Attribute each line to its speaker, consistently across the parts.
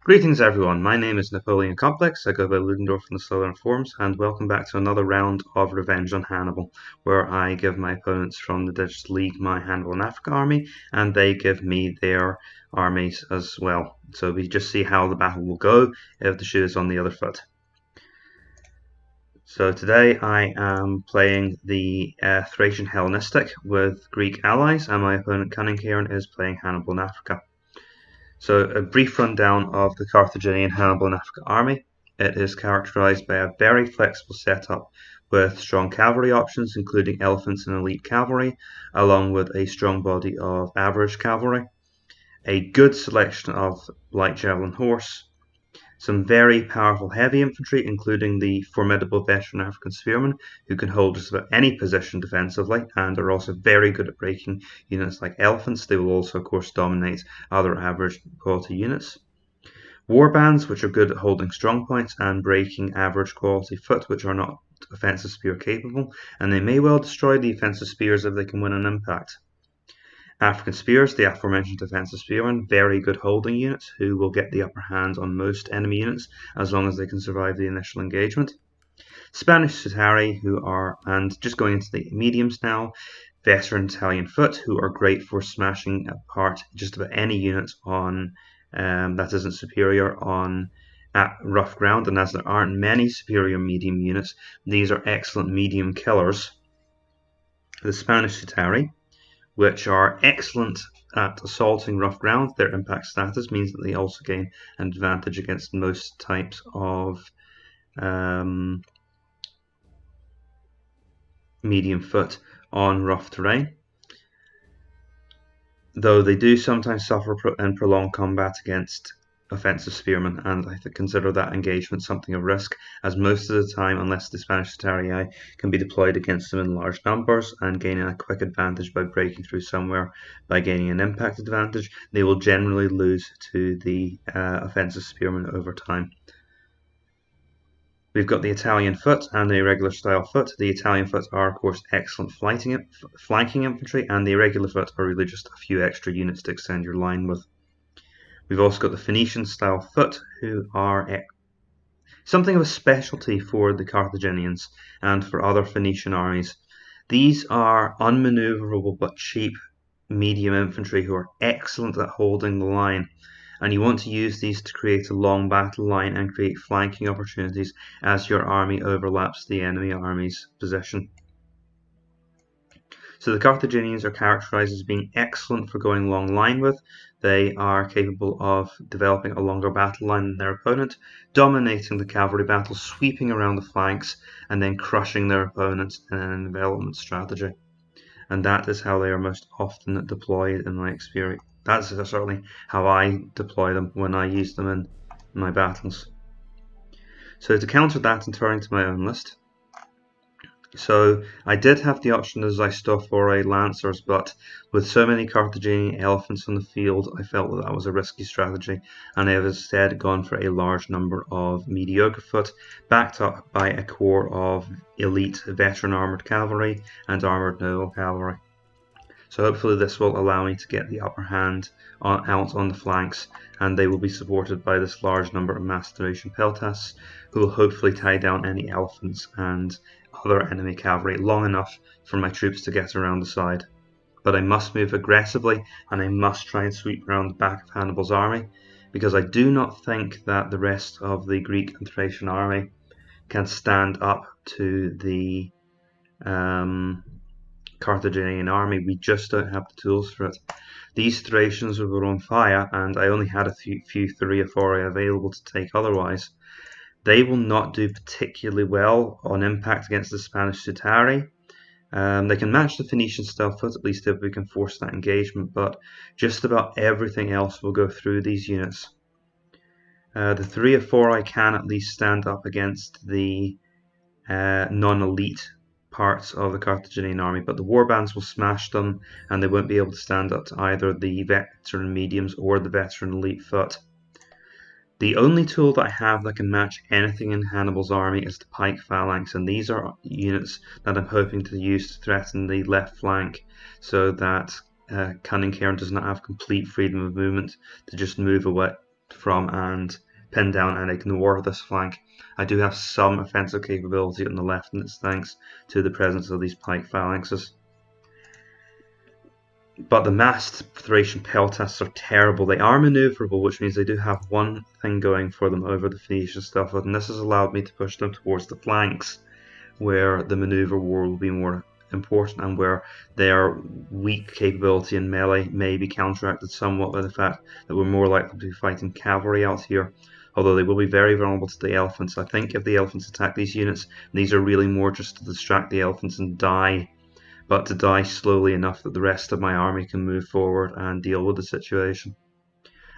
Speaker 1: Greetings everyone, my name is Napoleon Complex, I go by Ludendorf in the Southern Forums, and welcome back to another round of Revenge on Hannibal, where I give my opponents from the Digital League my Hannibal and Africa army, and they give me their armies as well. So we just see how the battle will go if the shoe is on the other foot. So today I am playing the Thracian Hellenistic with Greek allies, and my opponent Cunningcairn is playing Hannibal in Africa. So a brief rundown of the Carthaginian Hannibal and Africa army. It is characterized by a very flexible setup with strong cavalry options, including elephants and elite cavalry, along with a strong body of average cavalry, a good selection of light javelin horse, some very powerful heavy infantry, including the formidable veteran African spearmen, who can hold just about any position defensively and are also very good at breaking units like elephants. They will also, of course, dominate other average quality units. Warbands, which are good at holding strong points and breaking average quality foot, which are not offensive spear capable, and they may well destroy the offensive spears if they can win an impact. African spears, the aforementioned defensive spearmen, very good holding units who will get the upper hand on most enemy units as long as they can survive the initial engagement. Spanish Scutari, who are, and just going into the mediums now, veteran Italian foot, who are great for smashing apart just about any unit on that isn't superior on at rough ground, and as there aren't many superior medium units, these are excellent medium killers. The Spanish Scutari, which are excellent at assaulting rough ground. Their impact status means that they also gain an advantage against most types of medium foot on rough terrain, though they do sometimes suffer in prolonged combat against offensive spearmen, and I consider that engagement something of risk, as most of the time, unless the Spanish Scutarii can be deployed against them in large numbers and gaining a quick advantage by breaking through somewhere by gaining an impact advantage, they will generally lose to the offensive spearmen over time. We've got the Italian foot and the irregular style foot. The Italian foot are, of course, excellent flanking infantry, and the irregular foot are really just a few extra units to extend your line with. We've also got the Phoenician style foot, who are something of a specialty for the Carthaginians and for other Phoenician armies. These are unmanoeuvrable but cheap medium infantry who are excellent at holding the line, and you want to use these to create a long battle line and create flanking opportunities as your army overlaps the enemy army's position. So the Carthaginians are characterized as being excellent for going long line with. They are capable of developing a longer battle line than their opponent, dominating the cavalry battle, sweeping around the flanks, and then crushing their opponents in an envelopment strategy. And that is how they are most often deployed in my experience. That's certainly how I deploy them when I use them in my battles. So to counter that and turning to my own list, so I did have the option as I stuff for a Lancers, but with so many Carthaginian elephants on the field, I felt that was a risky strategy, and I have instead gone for a large number of mediocre foot, backed up by a corps of elite veteran armoured cavalry and armoured noble cavalry. So hopefully this will allow me to get the upper hand out on the flanks, and they will be supported by this large number of Macedonian peltasts, who will hopefully tie down any elephants and other enemy cavalry long enough for my troops to get around the side. But I must move aggressively, and I must try and sweep around the back of Hannibal's army, because I do not think that the rest of the Greek and Thracian army can stand up to the Carthaginian army. We just don't have the tools for it. These Thracians were on fire, and I only had a few Thureophori available to take otherwise. They will not do particularly well on impact against the Spanish Scutari. They can match the Phoenician style foot, at least if we can force that engagement, but just about everything else will go through these units. The Thureophori can at least stand up against the non-elite parts of the Carthaginian army, but the warbands will smash them, and they won't be able to stand up to either the veteran mediums or the veteran elite foot. The only tool that I have that can match anything in Hannibal's army is the pike phalanx, and these are units that I'm hoping to use to threaten the left flank so that Cunningcairn does not have complete freedom of movement to just move away from and pin down and ignore this flank. I do have some offensive capability on the left, and it's thanks to the presence of these pike phalanxes. But the massed Thracian peltasts are terrible. They are manoeuvrable, which means they do have one thing going for them over the Phoenician stuff, and this has allowed me to push them towards the flanks, where the manoeuvre war will be more important and where their weak capability in melee may be counteracted somewhat by the fact that we're more likely to be fighting cavalry out here, although they will be very vulnerable to the elephants. I think if the elephants attack these units, these are really more just to distract the elephants and die, but to die slowly enough that the rest of my army can move forward and deal with the situation.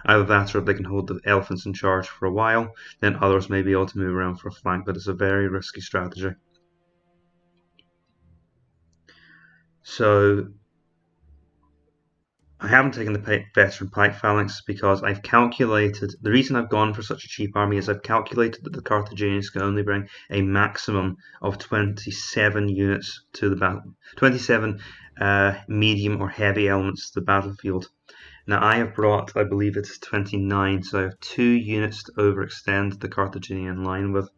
Speaker 1: Either that or if they can hold the elephants in charge for a while, then others may be able to move around for a flank, but it's a very risky strategy. So I haven't taken the veteran pike phalanx because I've calculated, the reason I've gone for such a cheap army is I've calculated that the Carthaginians can only bring a maximum of 27 units to the battle, 27 medium or heavy elements to the battlefield. Now I have brought, I believe it's 29, so I have 2 units to overextend the Carthaginian line with.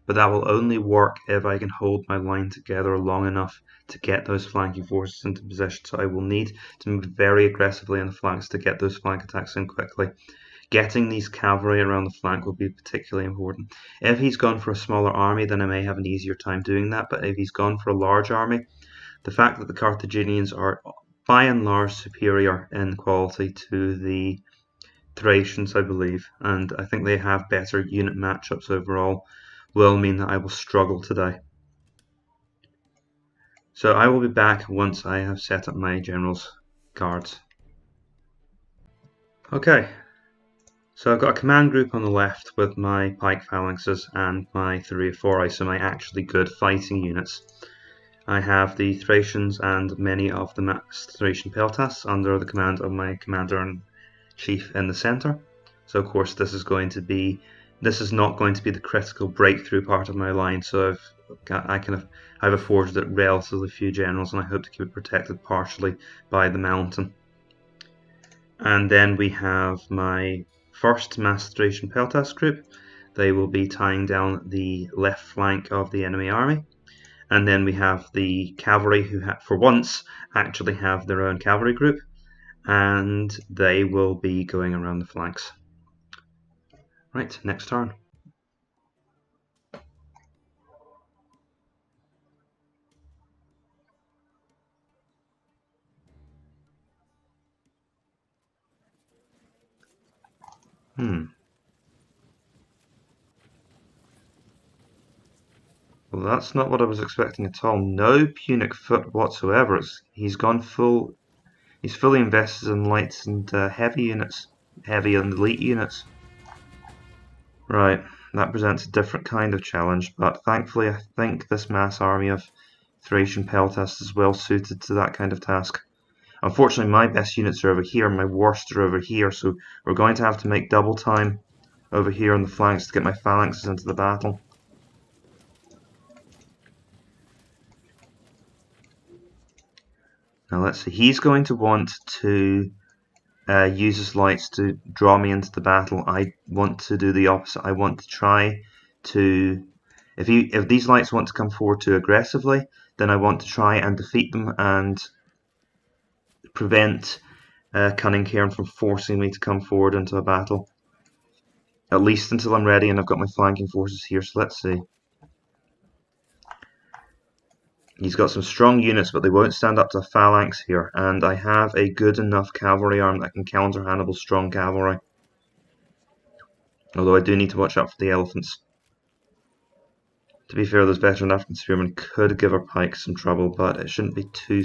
Speaker 1: But that will only work if I can hold my line together long enough to get those flanking forces into position. So I will need to move very aggressively on the flanks to get those flank attacks in quickly. Getting these cavalry around the flank will be particularly important. If he's gone for a smaller army, then I may have an easier time doing that. But if he's gone for a large army, the fact that the Carthaginians are by and large superior in quality to the Thracians, I believe, and I think they have better unit matchups overall, will mean that I will struggle today. So I will be back once I have set up my general's guards. Okay, so I've got a command group on the left with my pike phalanxes and my 3 or 4 so my actually good fighting units. I have the Thracians and many of the massed Thracian peltasts under the command of my commander-in-chief in the centre. So of course this is not going to be the critical breakthrough part of my line, so I've afforded it relatively few generals, and I hope to keep it protected partially by the mountain. And then we have my first massed Thracian peltast group. They will be tying down the left flank of the enemy army. And then we have the cavalry, who for once actually have their own cavalry group, and they will be going around the flanks. Right, next turn. Well, that's not what I was expecting at all. No Punic foot whatsoever. He's fully invested in light and heavy units, heavy and elite units. Right, that presents a different kind of challenge, but thankfully I think this mass army of Thracian peltasts is well suited to that kind of task. Unfortunately, my best units are over here, my worst are over here, so we're going to have to make double time over here on the flanks to get my phalanxes into the battle. Now let's see, he's going to want to use his lights to draw me into the battle. I want to do the opposite. I want to try to, if these lights want to come forward too aggressively, then I want to try and defeat them and prevent Cunningcairn from forcing me to come forward into a battle. At least until I'm ready and I've got my flanking forces here, so let's see. He's got some strong units, but they won't stand up to a phalanx here, and I have a good enough cavalry arm that can counter Hannibal's strong cavalry. Although I do need to watch out for the elephants. To be fair, those veteran African spearmen could give our pikes some trouble, but it shouldn't be too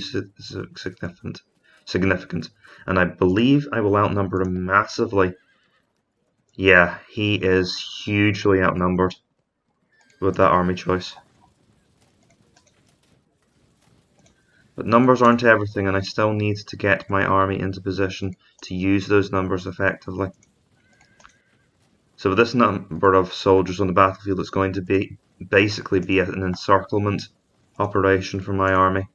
Speaker 1: significant. And I believe I will outnumber him massively. Yeah, he is hugely outnumbered with that army choice. But numbers aren't everything, and I still need to get my army into position to use those numbers effectively. So with this number of soldiers on the battlefield, it's going to basically be an encirclement operation for my army.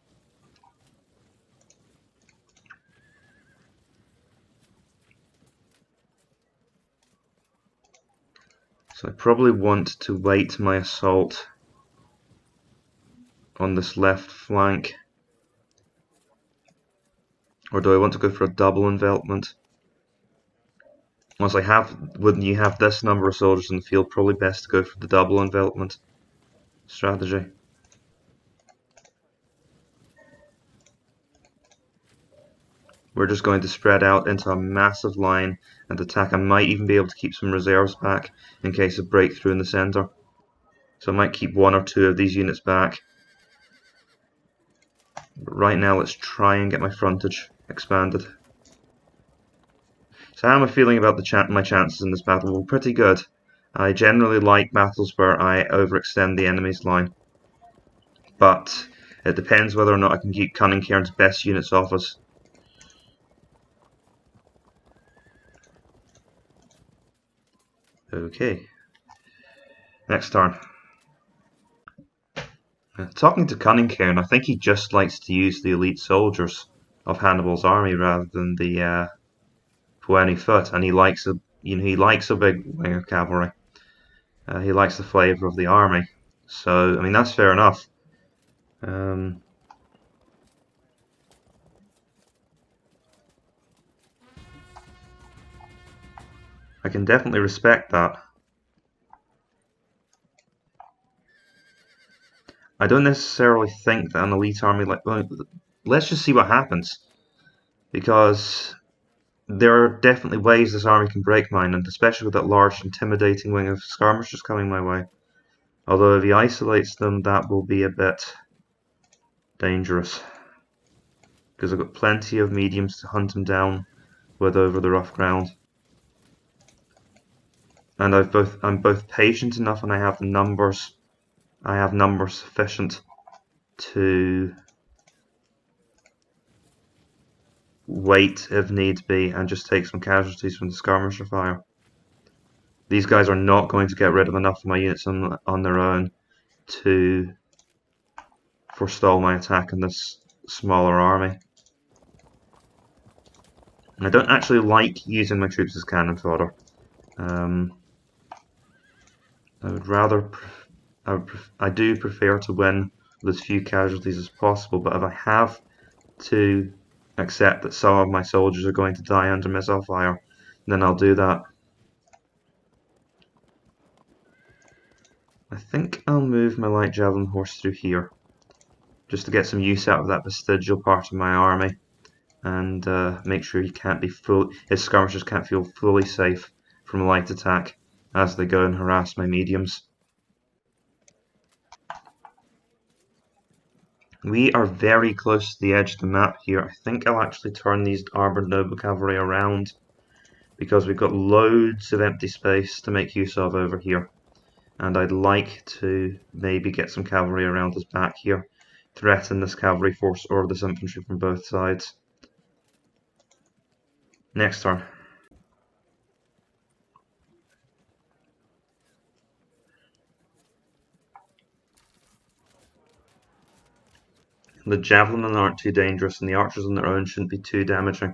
Speaker 1: So I probably want to wait my assault on this left flank. Or do I want to go for a double envelopment? When you have this number of soldiers in the field, probably best to go for the double envelopment strategy. We're just going to spread out into a massive line and attack. I might even be able to keep some reserves back in case of breakthrough in the centre. So I might keep one or two of these units back. But right now, let's try and get my frontage expanded. So how am I feeling about my chances in this battle? Well, pretty good. I generally like battles where I overextend the enemy's line. But it depends whether or not I can keep Cunningcairn's best units off us. Okay. Next turn. Talking to Cunningcairn, I think he just likes to use the elite soldiers of Hannibal's army rather than the Pueni foot, and he likes a big wing of cavalry. He likes the flavour of the army, so I mean that's fair enough. I can definitely respect that. I don't necessarily think that an elite army well, let's just see what happens, because there are definitely ways this army can break mine, and especially with that large, intimidating wing of skirmishers coming my way. Although if he isolates them, that will be a bit dangerous, because I've got plenty of mediums to hunt him down with over the rough ground. And I'm both patient enough, and I have numbers sufficient to wait if need be and just take some casualties from the skirmisher fire. These guys are not going to get rid of enough of my units on their own to forestall my attack on this smaller army. And I don't actually like using my troops as cannon fodder. I do prefer to win with as few casualties as possible, but if I have to accept that some of my soldiers are going to die under missile fire, then I'll do that. I think I'll move my light javelin horse through here, just to get some use out of that vestigial part of my army, and make sure his skirmishers can't feel fully safe from a light attack as they go and harass my mediums. We are very close to the edge of the map here. I think I'll actually turn these armoured noble cavalry around, because we've got loads of empty space to make use of over here. And I'd like to maybe get some cavalry around us back here, threaten this cavalry force or this infantry from both sides. Next turn. The javelinmen aren't too dangerous, and the archers on their own shouldn't be too damaging.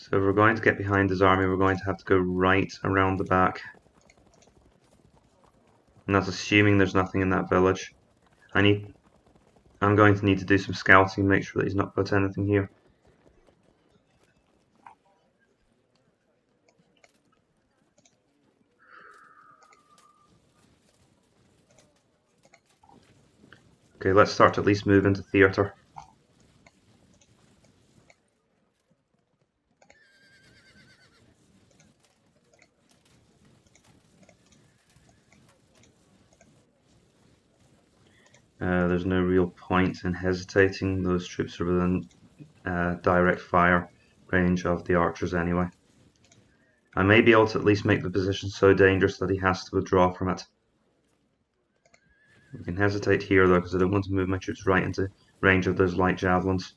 Speaker 1: So if we're going to get behind his army, we're going to have to go right around the back. And that's assuming there's nothing in that village. I'm going to need to do some scouting, make sure that he's not put anything here. Okay, let's start to at least move into theatre. There's no real point in hesitating. Those troops are within direct fire range of the archers anyway. I may be able to at least make the position so dangerous that he has to withdraw from it. I can hesitate here though, because I don't want to move my troops right into range of those light javelins.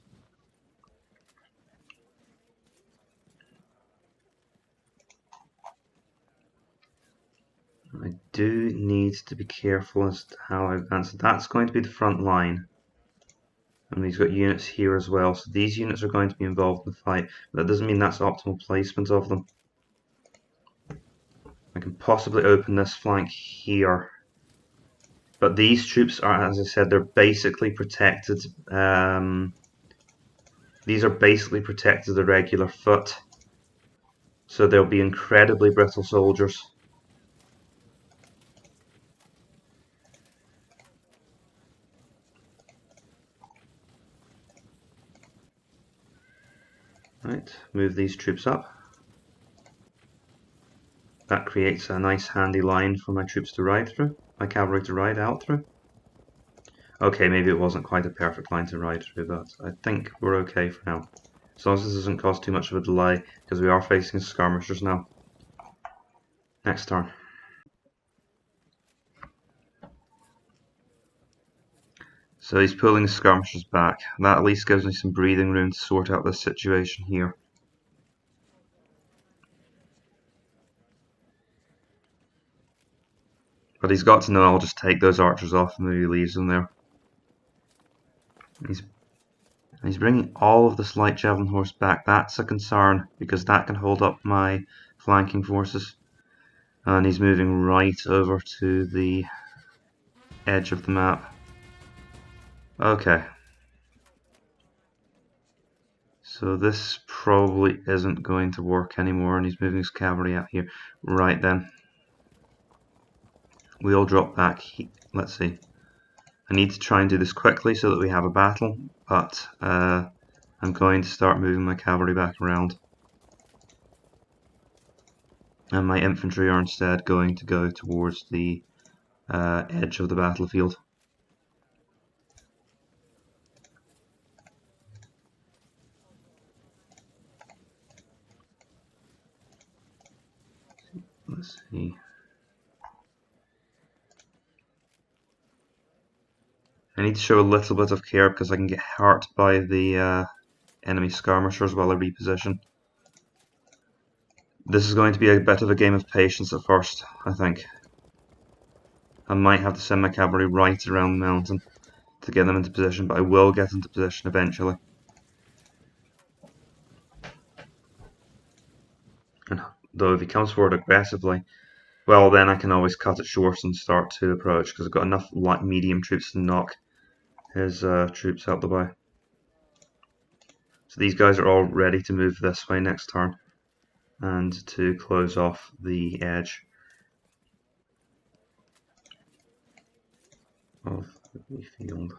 Speaker 1: I do need to be careful as to how I advance. That's going to be the front line. And he's got units here as well, so these units are going to be involved in the fight. But that doesn't mean that's optimal placement of them. I can possibly open this flank here. But these troops are, as I said, they're basically protected. These are basically protected the regular foot. So they'll be incredibly brittle soldiers. Right, move these troops up. That creates a nice handy line for my troops to ride through, my cavalry to ride out through. Okay, maybe it wasn't quite a perfect line to ride through, but I think we're okay for now. As long as this doesn't cause too much of a delay, because we are facing skirmishers now. Next turn. So he's pulling the skirmishers back. That at least gives me some breathing room to sort out this situation here. But he's got to know I'll just take those archers off and he leaves them there. He's bringing all of this light javelin horse back. That's a concern, because that can hold up my flanking forces. And he's moving right over to the edge of the map. Okay. So this probably isn't going to work anymore, and he's moving his cavalry out here. Right then. We all drop back. Let's see. I need to try and do this quickly so that we have a battle, but I'm going to start moving my cavalry back around. And my infantry are instead going to go towards the edge of the battlefield. Let's see. I need to show a little bit of care because I can get hurt by the enemy skirmishers while I reposition. This is going to be a bit of a game of patience at first, I think. I might have to send my cavalry right around the mountain to get them into position, but I will get into position eventually. And though if he comes forward aggressively, well then I can always cut it short and start to approach, because I've got enough light medium troops to knock his troops out the way. So these guys are all ready to move this way next turn and to close off the edge of the field.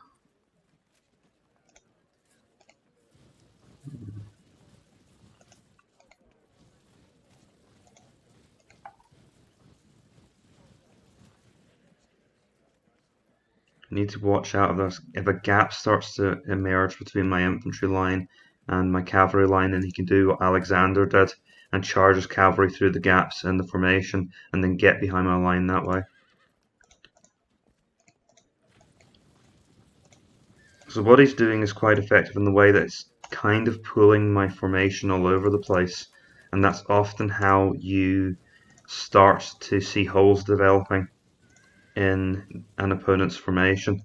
Speaker 1: I need to watch out if a gap starts to emerge between my infantry line and my cavalry line, and he can do what Alexander did and charge his cavalry through the gaps in the formation and then get behind my line that way. So what he's doing is quite effective in the way that it's kind of pulling my formation all over the place, and that's often how you start to see holes developing in an opponent's formation,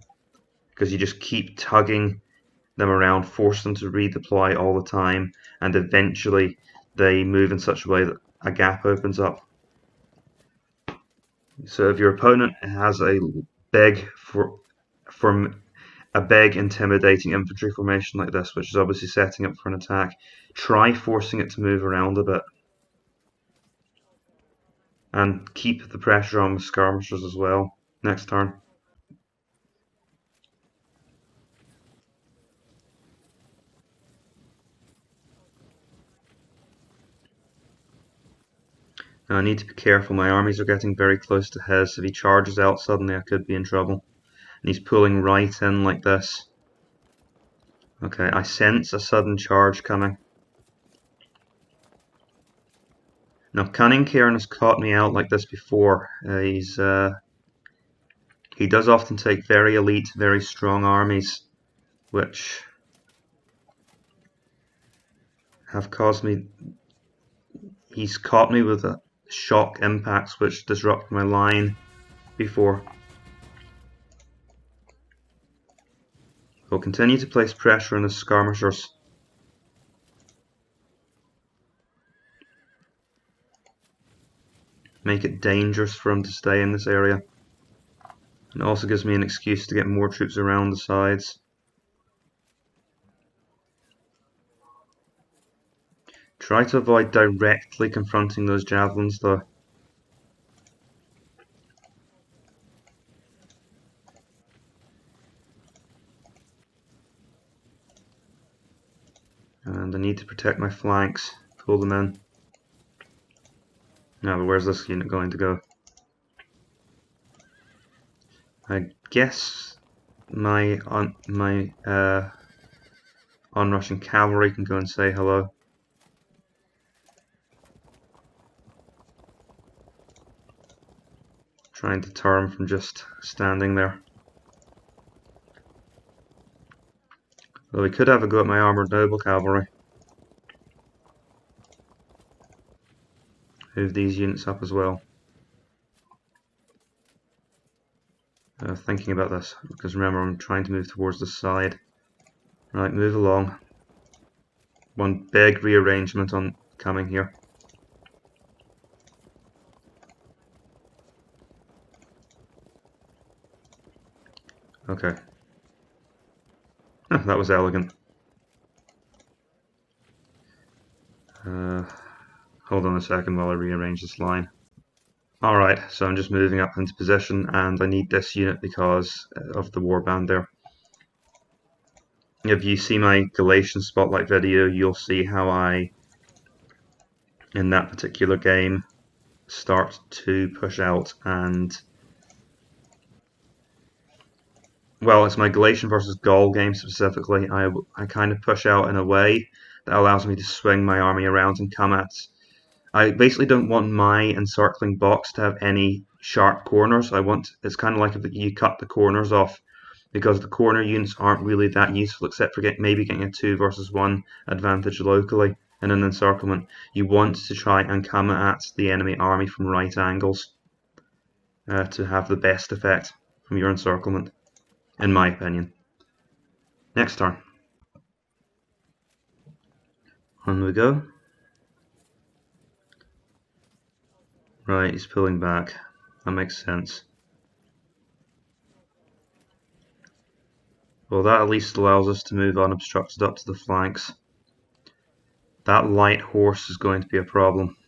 Speaker 1: because you just keep tugging them around, force them to redeploy all the time, and eventually they move in such a way that a gap opens up. So if your opponent has a big intimidating infantry formation like this, which is obviously setting up for an attack, try forcing it to move around a bit. And keep the pressure on with skirmishers as well next turn. Now I need to be careful, my armies are getting very close to his. If he charges out suddenly I could be in trouble. and he's pulling right in like this. Okay, I sense a sudden charge coming. Now, Cunningcairn has caught me out like this before. He does often take very elite, very strong armies, which have caused me... He's caught me with shock impacts which disrupt my line before. We'll continue to place pressure on the skirmishers. Make it dangerous for him to stay in this area. It also gives me an excuse to get more troops around the sides. Try to avoid directly confronting those javelins though. And I need to protect my flanks. Pull them in. Now, but where's this unit going to go? I guess my onrushing cavalry can go and say hello. Trying to deter him from just standing there. Well, we could have a go at my armoured noble cavalry. Move these units up as well. Thinking about this, because remember I'm trying to move towards the side. Right, move along. One big rearrangement on coming here. Okay. Oh, that was elegant. Hold on a second while I rearrange this line. Alright, so I'm just moving up into position and I need this unit because of the warband there. If you see my Galatian Spotlight video, you'll see how I, in that particular game, start to push out and... Well, it's my Galatian versus Gaul game specifically. I kind of push out in a way that allows me to swing my army around and come at... I basically don't want my encircling box to have any sharp corners. It's kind of like if you cut the corners off, because the corner units aren't really that useful except for maybe getting a 2 versus 1 advantage locally in an encirclement. You want to try and come at the enemy army from right angles to have the best effect from your encirclement, in my opinion. Next turn. On we go. Right, he's pulling back. That makes sense. Well, that at least allows us to move unobstructed up to the flanks. That light horse is going to be a problem.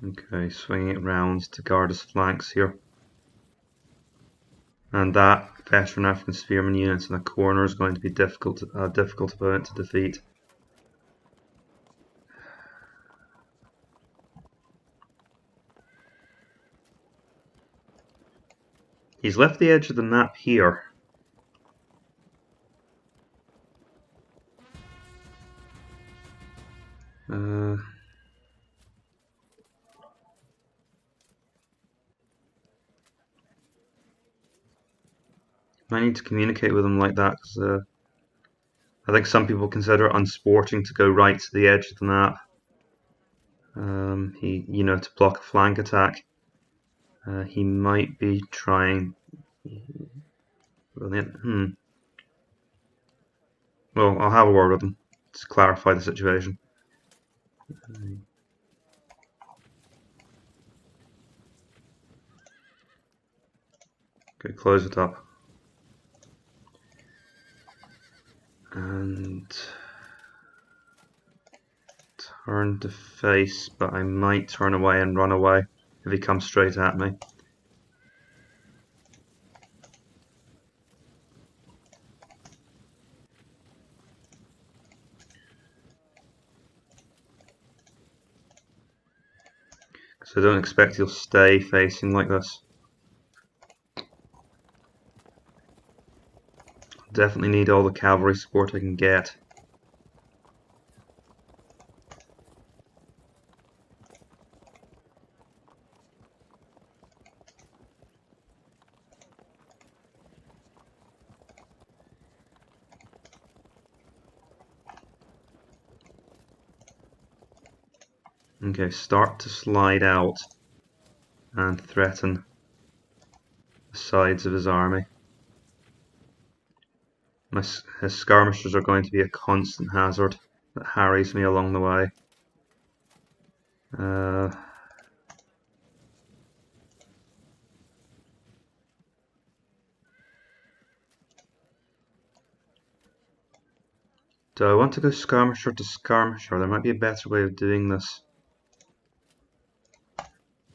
Speaker 1: Okay, swinging it round to guard his flanks here. And that veteran African spearman unit in the corner is going to be difficult opponent to defeat. He's left the edge of the map here. I need to communicate with him like that because I think some people consider it unsporting to go right to the edge of the map. To block a flank attack. He might be trying. Well, I'll have a word with him to clarify the situation. Okay, close it up. And turn to face, but I might turn away and run away if he comes straight at me. So don't expect he'll stay facing like this. Definitely need all the cavalry support I can get. Okay, start to slide out and threaten the sides of his army. His skirmishers are going to be a constant hazard that harries me along the way. Do I want to go skirmisher to skirmisher? There might be a better way of doing this.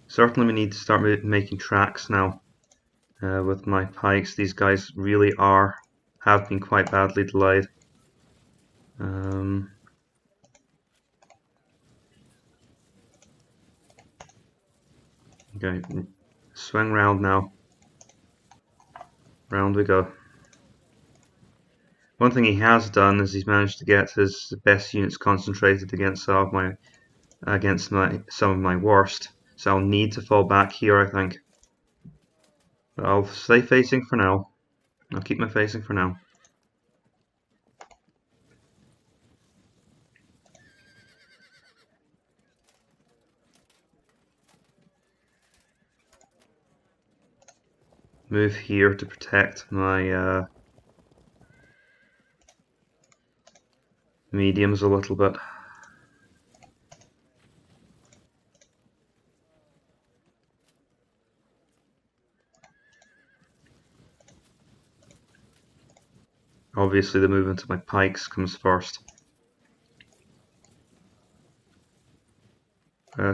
Speaker 1: Certainly we need to start making tracks now with my pikes. These guys really have been quite badly delayed. Okay, swing round now. Round we go. One thing he has done is he's managed to get his best units concentrated against some of my worst. So I'll need to fall back here, I think. But I'll stay facing for now. I'll keep my facing for now. Move here to protect my mediums a little bit. Obviously the movement of my pikes comes first.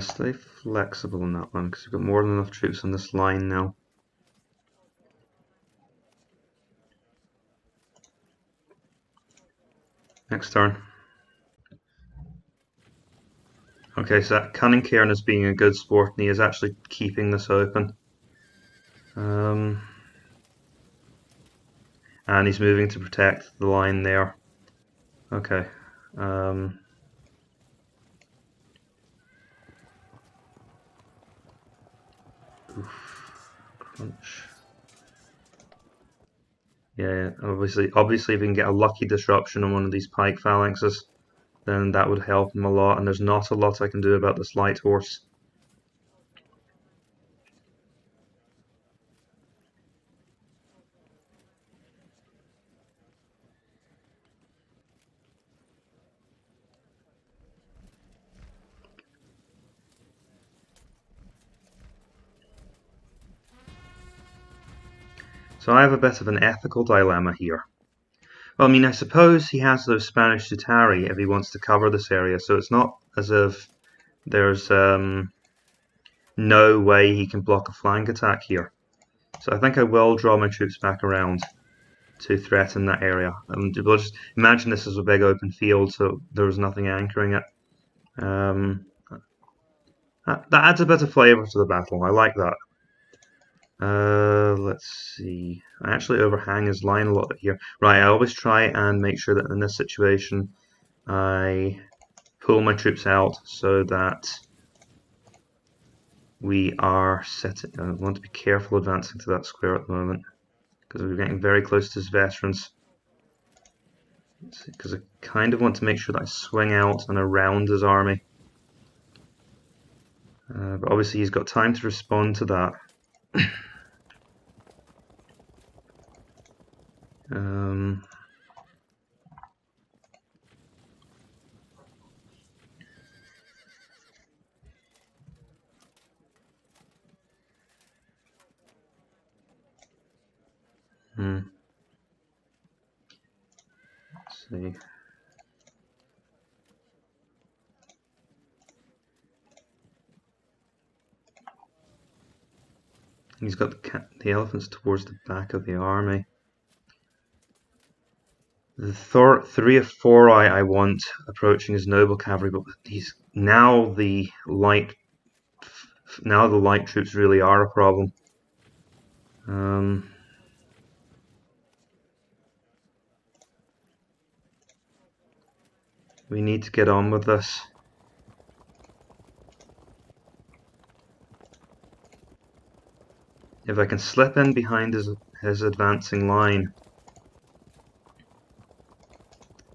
Speaker 1: Stay flexible on that one because we've got more than enough troops on this line now. Next turn. Okay, so that Cunningcairn is being a good sport and he is actually keeping this open. And he's moving to protect the line there. Okay. Oof. Crunch. Yeah, obviously if we can get a lucky disruption on one of these pike phalanxes, then that would help him a lot, and there's not a lot I can do about this light horse. So I have a bit of an ethical dilemma here. Well, I mean, I suppose he has those Spanish Tutari if he wants to cover this area, so it's not as if there's no way he can block a flank attack here. So I think I will draw my troops back around to threaten that area. We'll just imagine this is a big open field, so there's nothing anchoring it. That adds a bit of flavour to the battle. I like that. Let's see. I actually overhang his line a little bit here. Right, I always try and make sure that in this situation I pull my troops out so that we are setting. I want to be careful advancing to that square at the moment because we're getting very close to his veterans. Because I kind of want to make sure that I swing out and around his army. But obviously he's got time to respond to that. Let's see. He's got the elephants towards the back of the army. The 3 of 4 I want approaching his noble cavalry, but he's now the light Now the light troops really are a problem. We need to get on with this. If I can slip in behind his advancing line,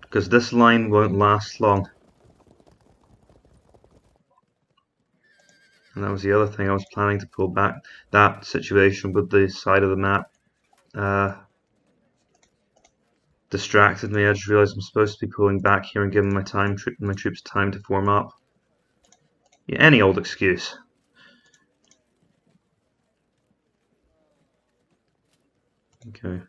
Speaker 1: because this line won't last long. And that was the other thing, I was planning to pull back. That situation with the side of the map distracted me. I just realized I'm supposed to be pulling back here and giving my troops time to form up. Yeah, any old excuse. Okay.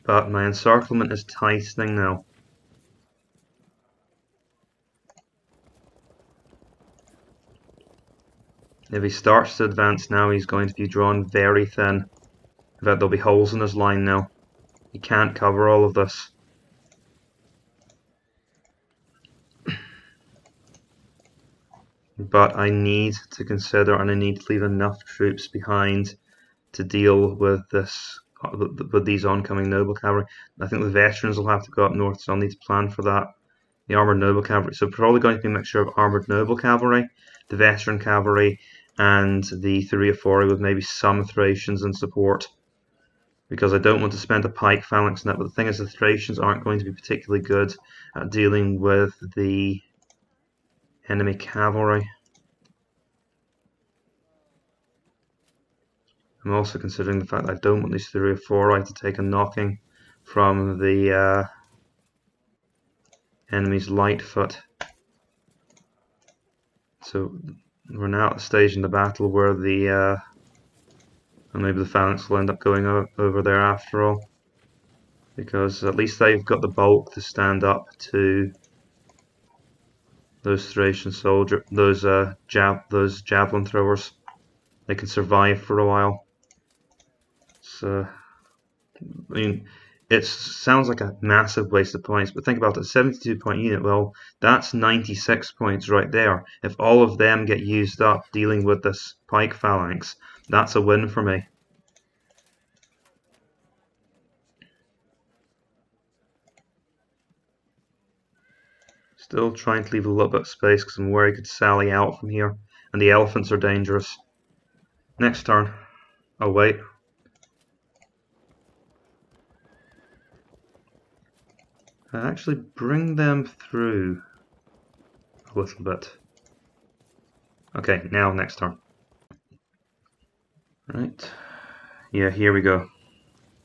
Speaker 1: But my encirclement is tightening now. If he starts to advance now, he's going to be drawn very thin. In fact, there'll be holes in his line now. He can't cover all of this. But I need to consider, and I need to leave enough troops behind to deal with this, with these oncoming noble cavalry. I think the veterans will have to go up north, so I'll need to plan for that. The armored noble cavalry, so probably going to be a mixture of armored noble cavalry, the veteran cavalry, and the Thureophori with maybe some Thracians in support. Because I don't want to spend a pike phalanx on that, but the thing is the Thracians aren't going to be particularly good at dealing with the enemy cavalry. I'm also considering the fact that I don't want these Thureophori to take a knocking from the enemy's light foot. So we're now at the stage in the battle where the and maybe the phalanx will end up going over there after all, because at least they've got the bulk to stand up to those Thracian soldiers, those javelin throwers. They can survive for a while. So, I mean, it sounds like a massive waste of points, but think about it, 72-point unit, well, that's 96 points right there. If all of them get used up dealing with this pike phalanx, that's a win for me. Still trying to leave a little bit of space because I'm worried I could sally out from here. And the elephants are dangerous. Next turn. Oh wait. I actually bring them through a little bit. Okay, now next turn. Right. Yeah, here we go.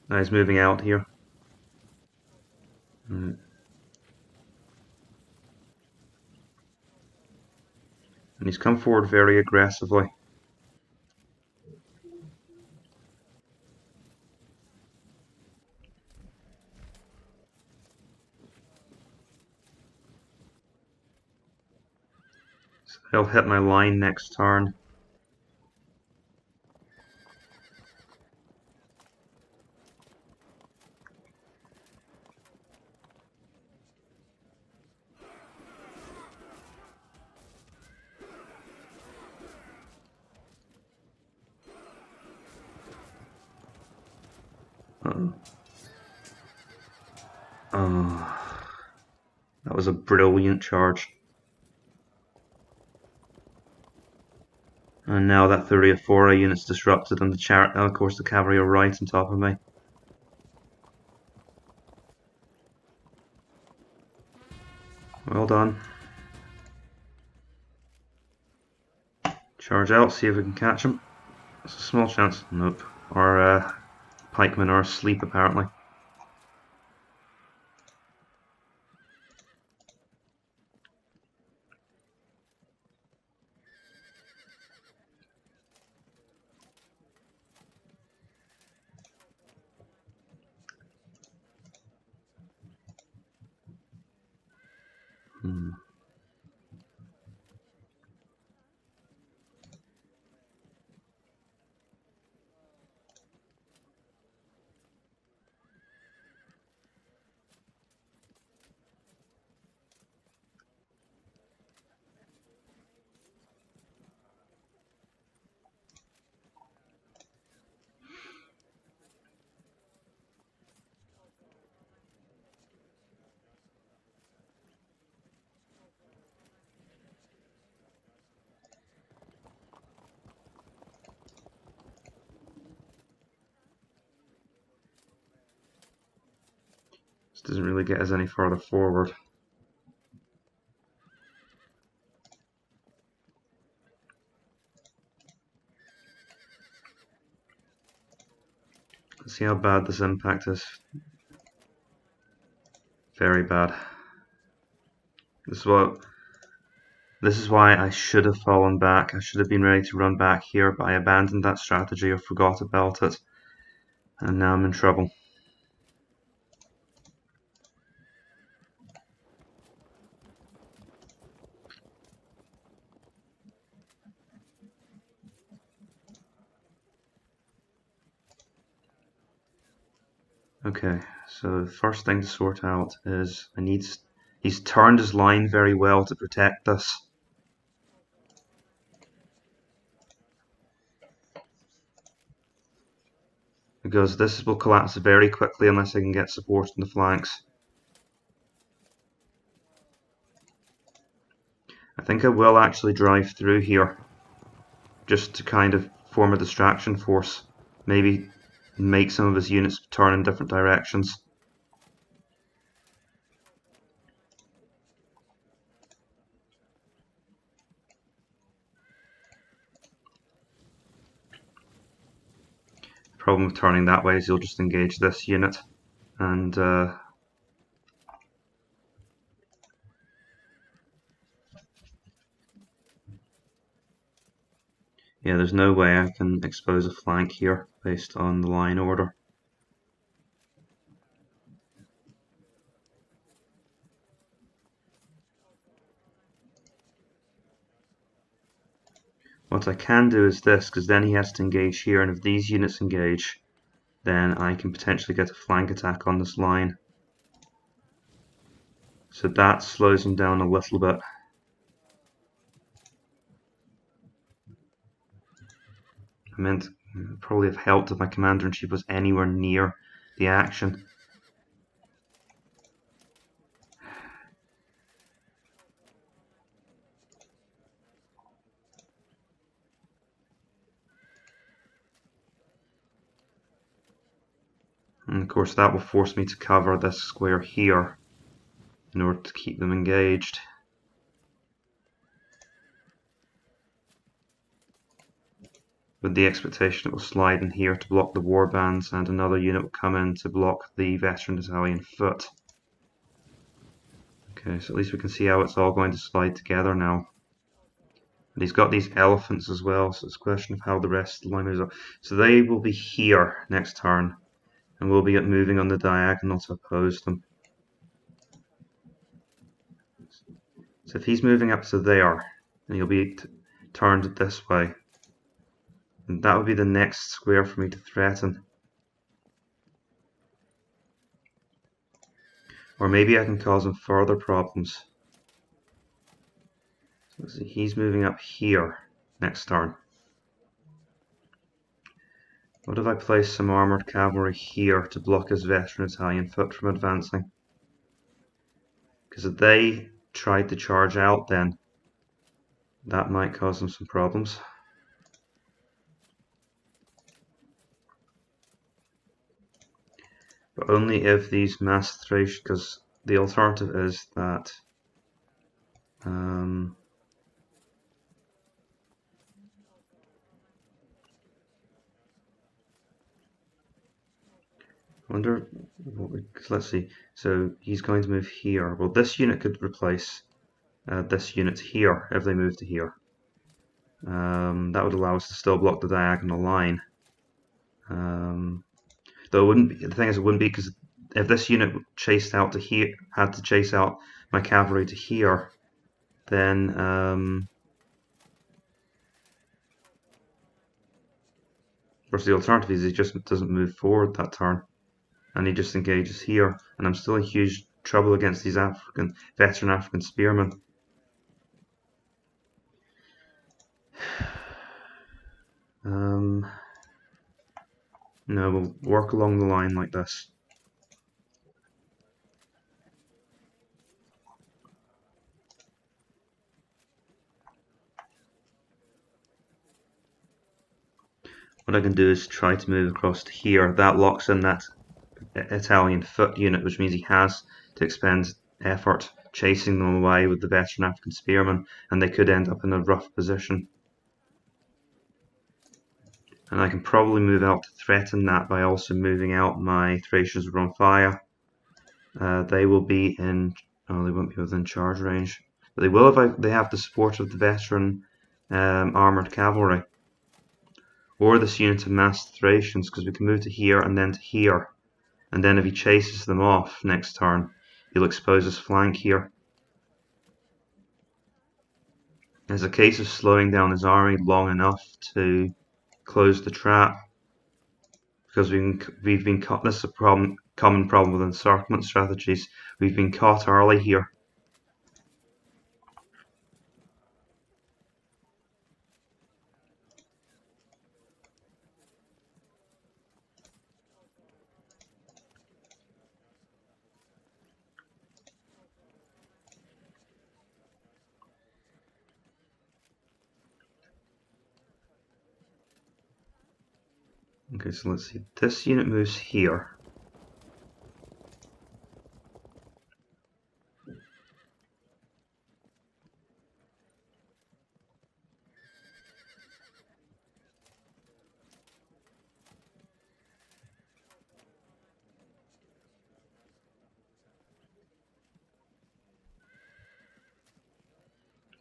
Speaker 1: Now he's moving out here. Right. And he's come forward very aggressively. So he'll hit my line next turn. Uh-oh. Oh, that was a brilliant charge. And now that Thureophori unit's disrupted, and of course the cavalry are right on top of me. Well done. Charge out, see if we can catch him. It's a small chance. Nope. Our pikemen are asleep apparently. This doesn't really get us any further forward. Let's see how bad this impact is. Very bad. This is why I should have fallen back. I should have been ready to run back here, but I abandoned that strategy or forgot about it. And now I'm in trouble. Okay, so the first thing to sort out is he's turned his line very well to protect this. Because this will collapse very quickly unless I can get support in the flanks. I think I will actually drive through here, just to kind of form a distraction force. Maybe make some of his units turn in different directions. The problem with turning that way is you'll just engage this unit, and yeah, there's no way I can expose a flank here based on the line order. What I can do is this, because then he has to engage here, and if these units engage, then I can potentially get a flank attack on this line. So that slows him down a little bit. I meant probably have helped if my commander-in-chief was anywhere near the action. And of course that will force me to cover this square here in order to keep them engaged. With the expectation it will slide in here to block the war bands, and another unit will come in to block the veteran Italian foot. Okay, so at least we can see how it's all going to slide together now. And he's got these elephants as well, so it's a question of how the rest of the line moves up. So they will be here next turn, and we'll be moving on the diagonal to oppose them. So if he's moving up to there, and he'll be turned this way, and that would be the next square for me to threaten. Or maybe I can cause him further problems. So see, he's moving up here next turn. What if I place some armoured cavalry here to block his veteran Italian foot from advancing? Because if they tried to charge out then, that might cause them some problems. But only if these mass Thracians, because the alternative is that wonder what we, let's see. So he's going to move here. Well, this unit could replace this unit here if they move to here. That would allow us to still block the diagonal line. Though it wouldn't be, the thing is, it wouldn't be, because if this unit chased out to here, had to chase out my cavalry to here, then of course the alternative is he just doesn't move forward that turn, and he just engages here, and I'm still in huge trouble against these veteran African spearmen. No, we'll work along the line like this. What I can do is try to move across to here. That locks in that Italian foot unit, which means he has to expend effort chasing them away with the veteran African spearmen, and they could end up in a rough position. And I can probably move out to threaten that by also moving out my Thracians who are on fire. They will be in... oh, they won't be within charge range. But they will if they have the support of the veteran armoured cavalry. Or this unit of massed Thracians, because we can move to here and then to here. And then if he chases them off next turn, he'll expose his flank here. It's a case of slowing down his army long enough to close the trap. Because we've been caught. This is a common problem with encirclement strategies. We've been caught early here. Okay, so let's see. This unit moves here.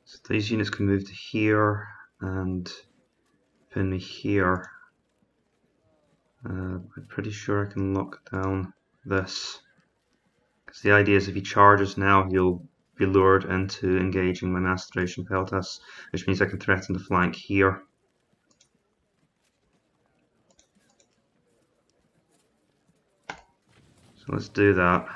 Speaker 1: So these units can move to here and pin me here. I'm pretty sure I can lock down this. Because the idea is if he charges now, he'll be lured into engaging my massed Thracian peltasts, which means I can threaten the flank here. So let's do that.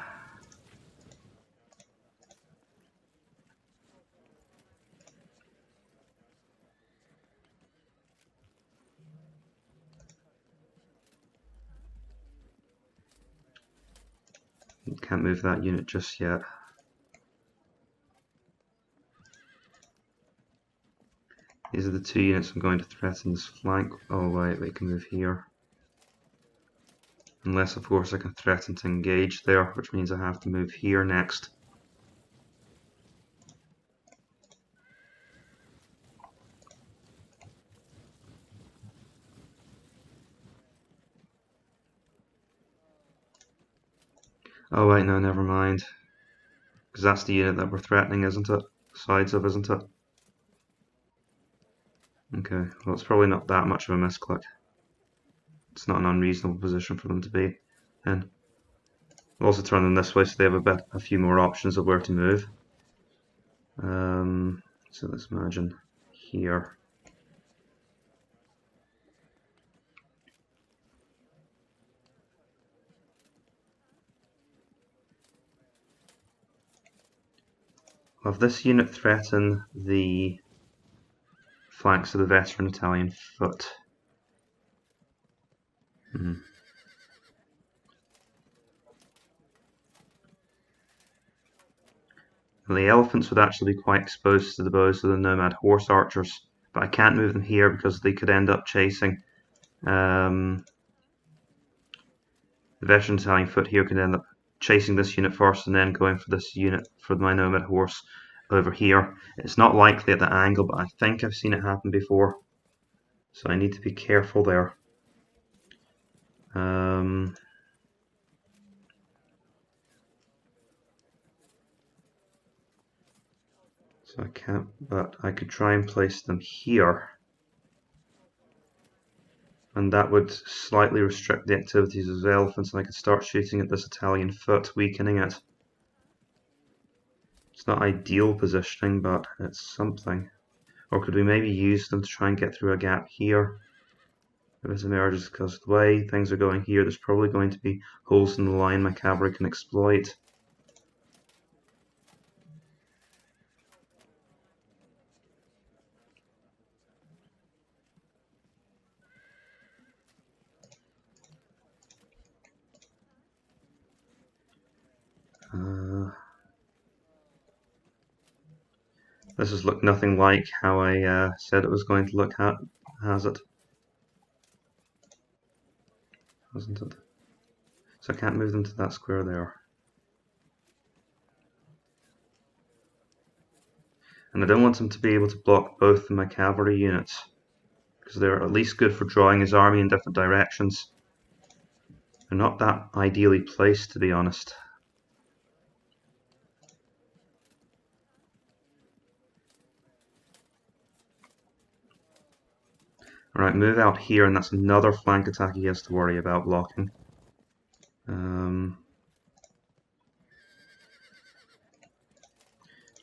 Speaker 1: Can't move that unit just yet. These are the two units I'm going to threaten this flank. Oh wait, they can move here. Unless of course I can threaten to engage there, which means I have to move here next. Oh wait, no, never mind. Because that's the unit that we're threatening, isn't it? Sides of, isn't it? Okay, well it's probably not that much of a misclick. It's not an unreasonable position for them to be in. We'll also turn them this way so they have a few more options of where to move. So let's imagine here. I'll have this unit threaten the flanks of the veteran Italian foot. And the elephants would actually be quite exposed to the bows of the nomad horse archers, but I can't move them here because they could end up chasing. The veteran Italian foot here could end up chasing this unit first and then going for this unit for my nomad horse over here. It's not likely at the angle, but I think I've seen it happen before, so I need to be careful there. So I can't, but I could try and place them here. And that would slightly restrict the activities of the elephants, and I could start shooting at this Italian foot, weakening it. It's not ideal positioning, but it's something. Or could we maybe use them to try and get through a gap here? If it emerges, because the way things are going here, there's probably going to be holes in the line my cavalry can exploit. This has looked nothing like how I said it was going to look, has it? Hasn't it? So I can't move them to that square there. And I don't want him to be able to block both of my cavalry units, because they're at least good for drawing his army in different directions. They're not that ideally placed, to be honest. Alright, move out here, and that's another flank attack he has to worry about blocking.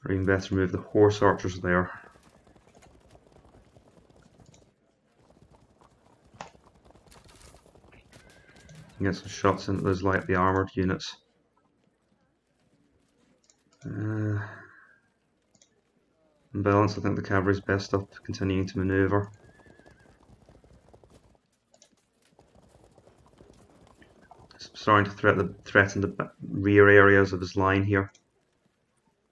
Speaker 1: Or even better, move the horse archers there. Get some shots into those lightly armoured units. In balance, I think the cavalry's best off continuing to manoeuvre. Starting to threaten the rear areas of his line here.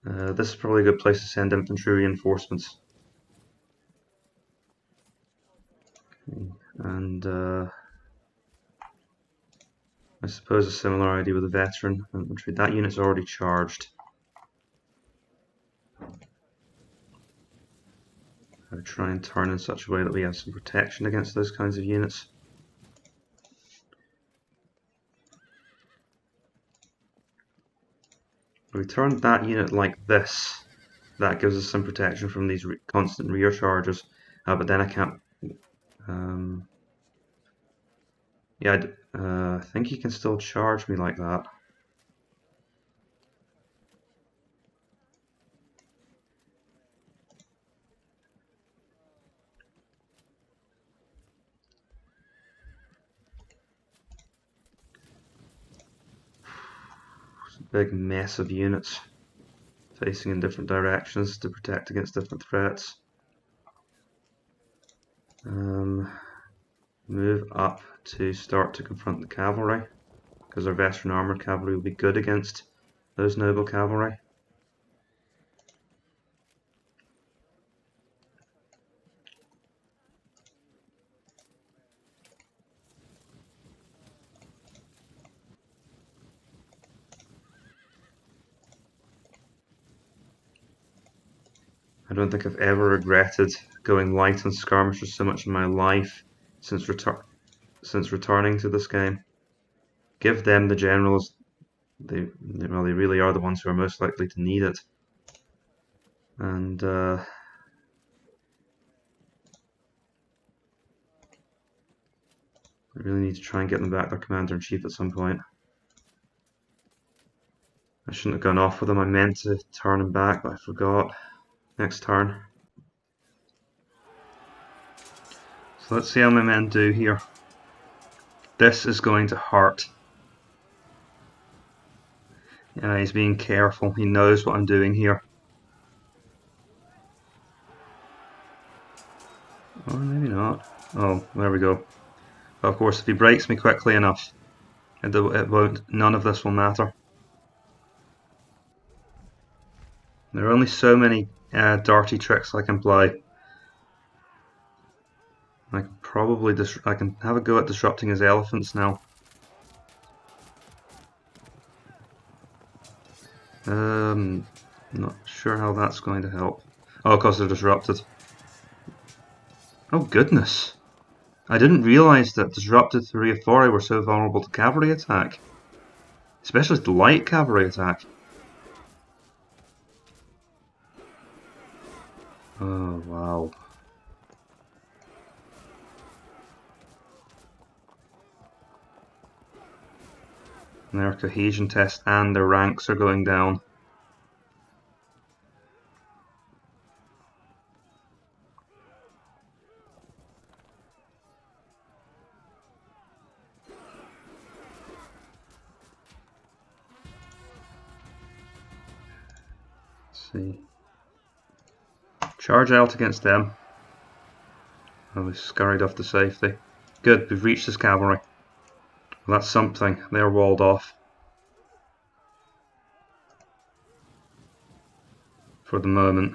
Speaker 1: This is probably a good place to send infantry reinforcements. Okay. And I suppose a similar idea with the veteran infantry. That unit's already charged. I'll try and turn in such a way that we have some protection against those kinds of units. If we turn that unit like this, that gives us some protection from these constant rear charges. But then I can't. Yeah, I think he can still charge me like that. It's a big mess of units facing in different directions to protect against different threats. Move up to start to confront the cavalry, because our veteran armoured cavalry will be good against those noble cavalry. I don't think I've ever regretted going light on skirmishers so much in my life since returning to this game. Give them the generals. They really are the ones who are most likely to need it. And I really need to try and get them back their commander-in-chief at some point. I shouldn't have gone off with him. I meant to turn him back, but I forgot. Next turn. So let's see how my men do here. This is going to hurt. Yeah, he's being careful. He knows what I'm doing here. Or maybe not. Oh, there we go. But of course, if he breaks me quickly enough, it won't. None of this will matter. There are only so many dirty tricks I can play. I can probably I can have a go at disrupting his elephants now. Not sure how that's going to help. Oh, of course they're disrupted. Oh goodness! I didn't realise that disrupted Thuriaphori were so vulnerable to cavalry attack, especially to light cavalry attack. Oh wow! And their cohesion test and their ranks are going down. Let's see. Charge out against them. Oh, we scurried off to safety. Good, we've reached his cavalry. Well, that's something. They're walled off. For the moment.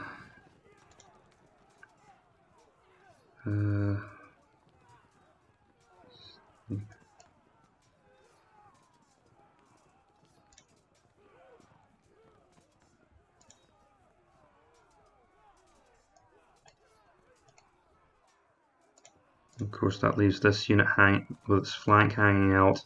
Speaker 1: course that leaves this unit with its flank hanging out.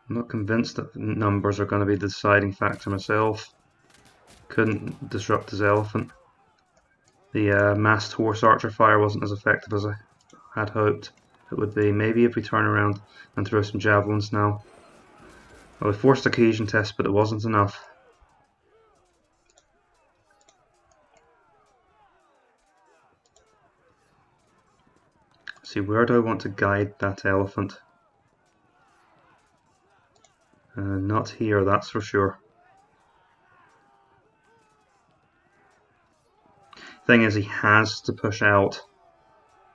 Speaker 1: I'm not convinced that numbers are going to be the deciding factor myself. Couldn't disrupt his elephant. The massed horse archer fire wasn't as effective as I had hoped it would be. Maybe if we turn around and throw some javelins now. Well, we forced a cohesion test, but it wasn't enough. See, where do I want to guide that elephant? Not here, that's for sure. Thing is, he has to push out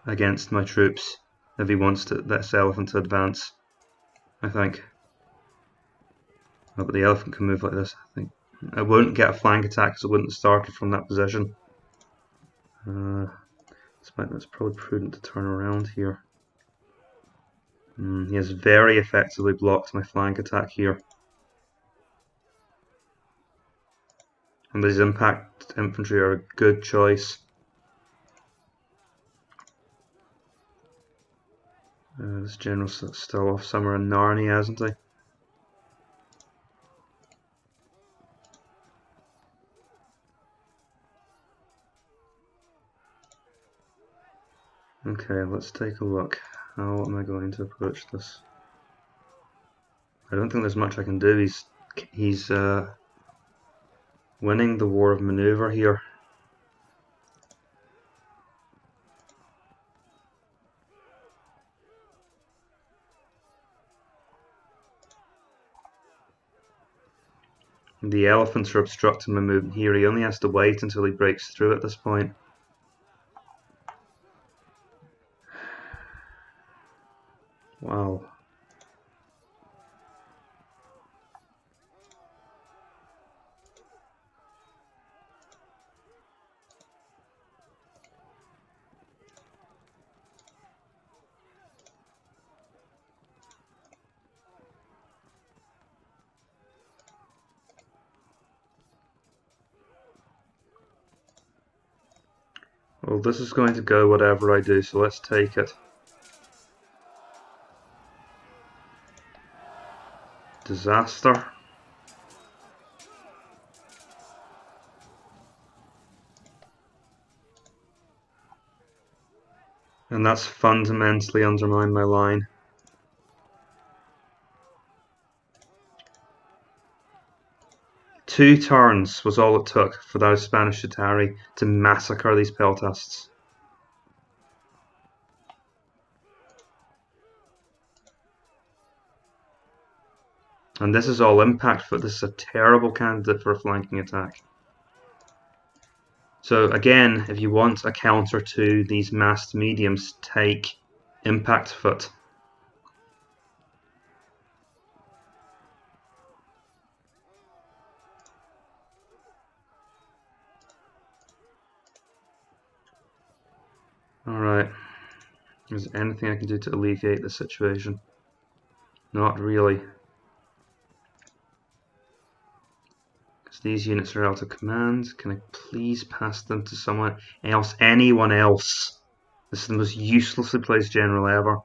Speaker 1: against my troops if he wants this elephant to advance, I think. Oh, but the elephant can move like this, I think. I won't get a flank attack because it wouldn't have started from that position. Despite that, it's probably prudent to turn around here. He has very effectively blocked my flank attack here. And these impact infantry are a good choice. This general's still off somewhere in Narnia, hasn't he? Okay, let's take a look. How am I going to approach this? I don't think there's much I can do. He's winning the war of maneuver here. The elephants are obstructing my movement here. He only has to wait until he breaks through at this point. Wow. Well, this is going to go whatever I do, so let's take it. Disaster. And that's fundamentally undermined my line. Two turns was all it took for those Spanish Atari to massacre these peltasts. And this is all impact, but this is a terrible candidate for a flanking attack. So again, if you want a counter to these massed mediums, take impact foot. Alright. Is there anything I can do to alleviate the situation? Not really. Because these units are out of command. Can I please pass them to someone else? Anyone else? This is the most uselessly placed general ever.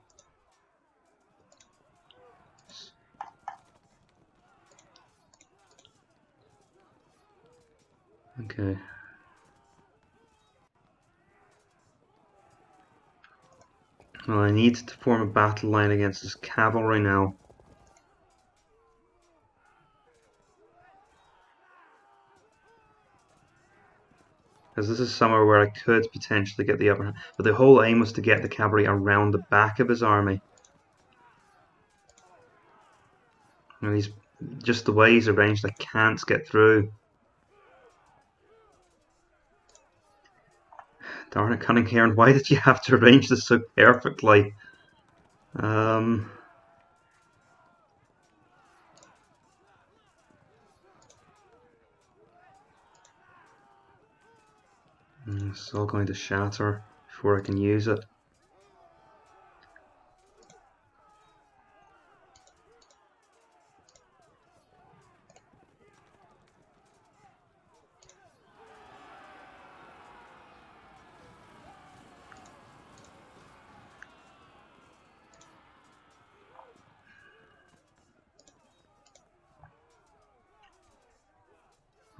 Speaker 1: Okay. Well, I need to form a battle line against this cavalry now. Because this is somewhere where I could potentially get the upper hand. But the whole aim was to get the cavalry around the back of his army. And he's just the way he's arranged, I can't get through. Darn it, Cunningcairn, why did you have to arrange this so perfectly? It's all going to shatter before I can use it.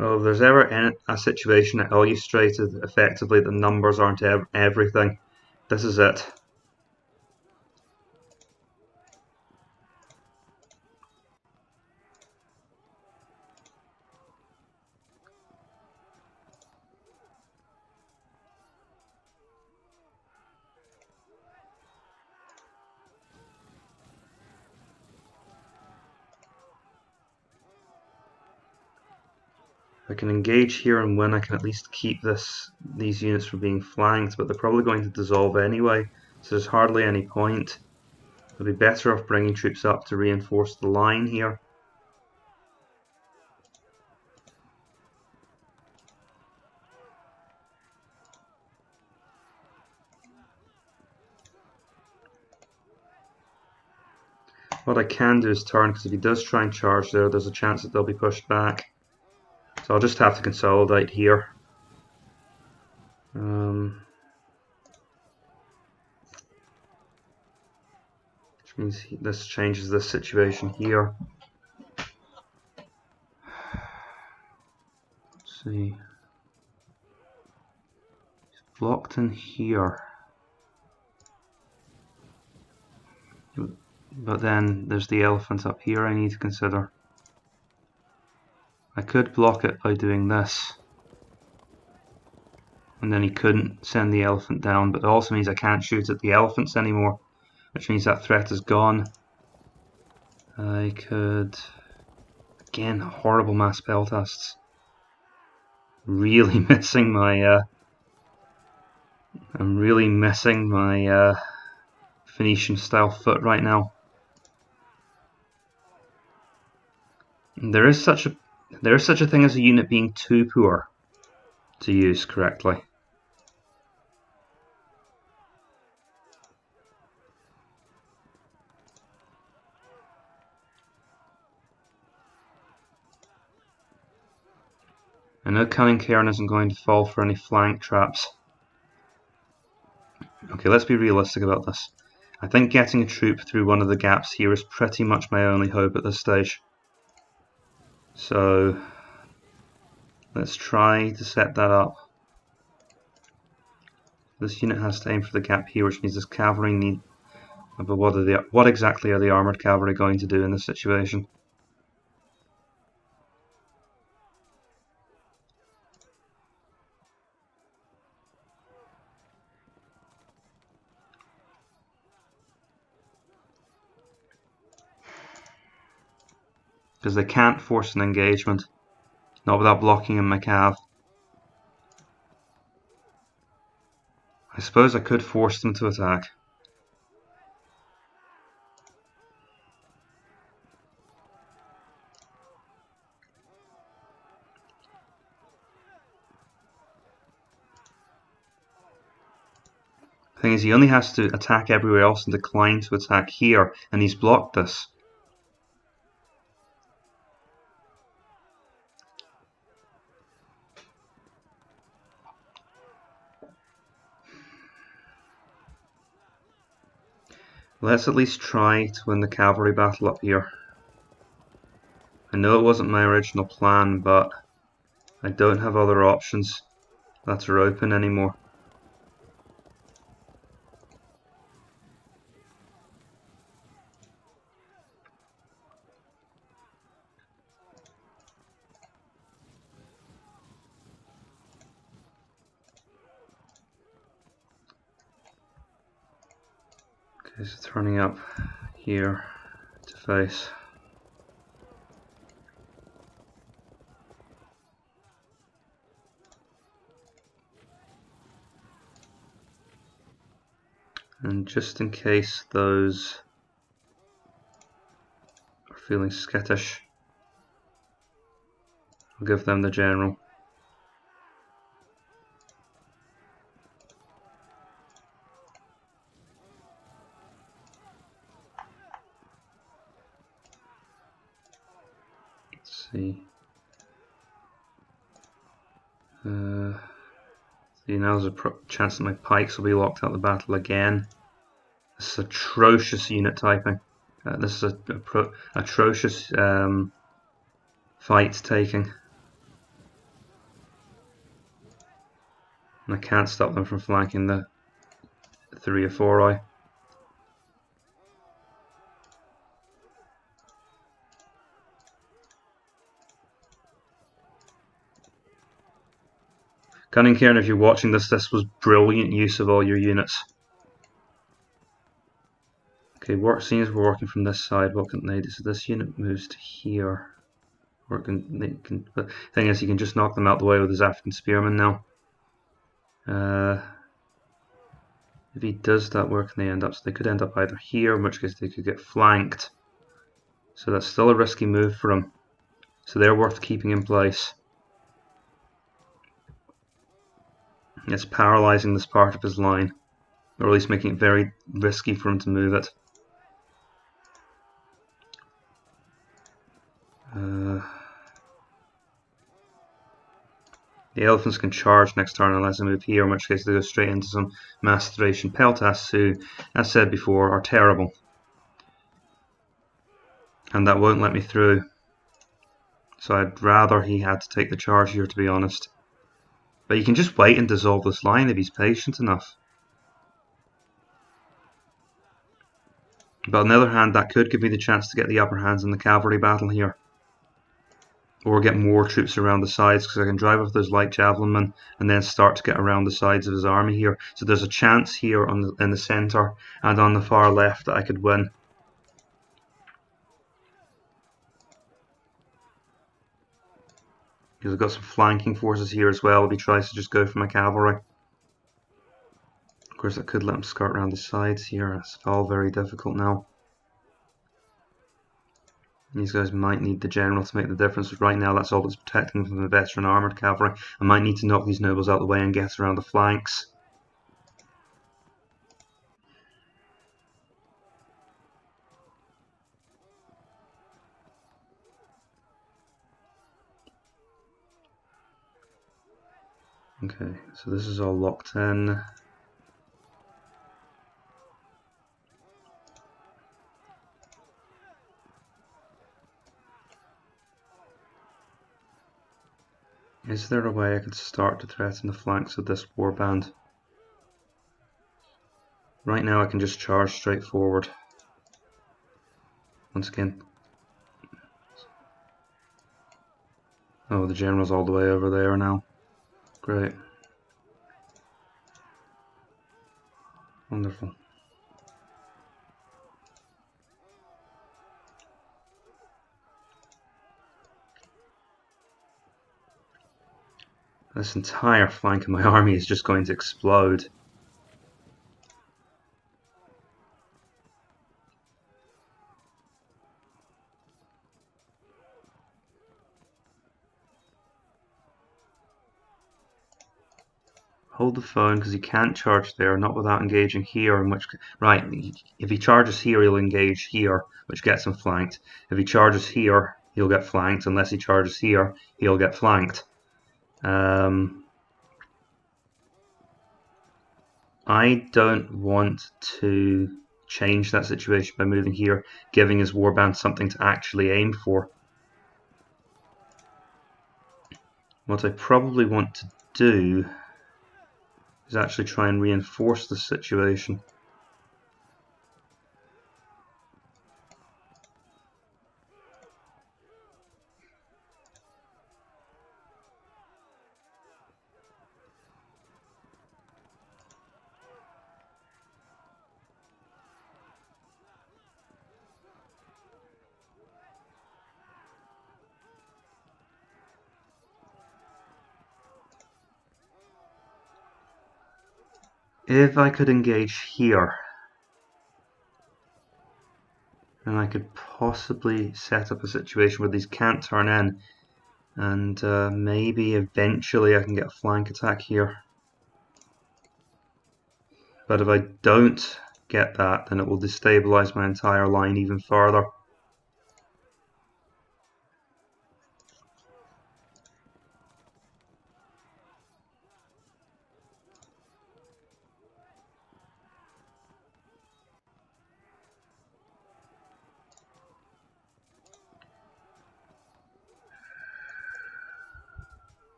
Speaker 1: Well, if there's ever a situation that illustrated effectively that numbers aren't everything, this is it. If I can engage here and win, I can at least keep these units from being flanked, but they're probably going to dissolve anyway, so there's hardly any point. I'd be better off bringing troops up to reinforce the line here. What I can do is turn, because if he does try and charge there, there's a chance that they'll be pushed back. So I'll just have to consolidate here. Which means this changes this situation here. Let's see. He's blocked in here. But then there's the elephant up here I need to consider. I could block it by doing this. And then he couldn't send the elephant down, but it also means I can't shoot at the elephants anymore, which means that threat is gone. I could... Again, horrible mass spell tests. Really missing my... I'm really missing my Phoenician style foot right now. There is such a thing as a unit being too poor to use correctly. I know Cunningcairn isn't going to fall for any flank traps. Okay, let's be realistic about this. I think getting a troop through one of the gaps here is pretty much my only hope at this stage. So let's try to set that up. This unit has to aim for the gap here, which means this cavalry need... But what exactly are the armoured cavalry going to do in this situation? Because they can't force an engagement, not without blocking in my cav. I suppose I could force them to attack. The thing is, he only has to attack everywhere else and decline to attack here, and he's blocked this. Let's at least try to win the cavalry battle up here. I know it wasn't my original plan, but I don't have other options that are open anymore. Okay, so turning up here to face. And just in case those are feeling skittish, I'll give them the general. Let's see. See, now there's a chance that my pikes will be locked out of the battle again. This is atrocious unit typing. This is atrocious fight taking. And I can't stop them from flanking the 3 or 4 Cunningcairn, if you're watching this was brilliant use of all your units. Okay, seems we're working from this side. What can they do? So this unit moves to here. But the thing is, he can just knock them out the way with his African spearmen now. If he does that, where can they end up? So they could end up either here, in which case they could get flanked. So that's still a risky move for him. So they're worth keeping in place. It's paralysing this part of his line, or at least making it very risky for him to move it. The elephants can charge next turn unless I move here, in which case they go straight into some mass Thracian peltasts who, as said before, are terrible. And that won't let me through. So I'd rather he had to take the charge here, to be honest. But he can just wait and dissolve this line if he's patient enough. But on the other hand, that could give me the chance to get the upper hands in the cavalry battle here. Or get more troops around the sides, because I can drive with those light javelin men and then start to get around the sides of his army here. So there's a chance here in the centre and on the far left that I could win. Because I've got some flanking forces here as well if he tries to just go for my cavalry. Of course, I could let him skirt around the sides here. It's all very difficult now. These guys might need the general to make the difference, but right now that's all that's protecting them from the veteran armoured cavalry. I might need to knock these nobles out of the way and get around the flanks. Okay, so this is all locked in. Is there a way I could start to threaten the flanks of this warband? Right now I can just charge straight forward. Once again. Oh, the general's all the way over there now. Great. Wonderful. This entire flank of my army is just going to explode. Hold the phone because he can't charge there, not without engaging here. In which, right, if he charges here, he'll engage here, which gets him flanked. If he charges here, he'll get flanked. Unless he charges here, he'll get flanked. I don't want to change that situation by moving here, giving his warband something to actually aim for. What I probably want to do is actually try and reinforce the situation. If I could engage here, then I could possibly set up a situation where these can't turn in, and maybe eventually I can get a flank attack here. But if I don't get that, then it will destabilize my entire line even further.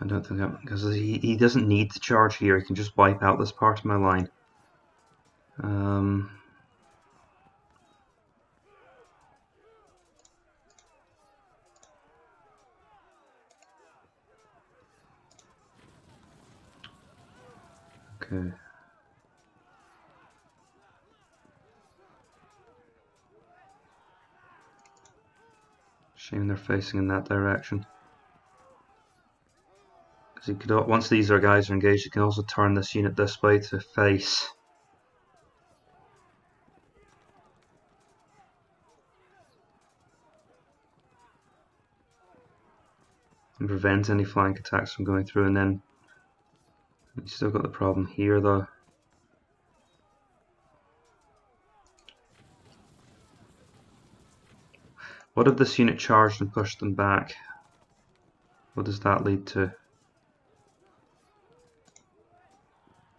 Speaker 1: I don't think that, because he doesn't need to charge here, he can just wipe out this part of my line. Okay. Shame they're facing in that direction. Because he could, once these guys are engaged, you can also turn this unit this way to face. And prevent any flank attacks from going through, and then you still got the problem here though. What if this unit charged and pushed them back? What does that lead to?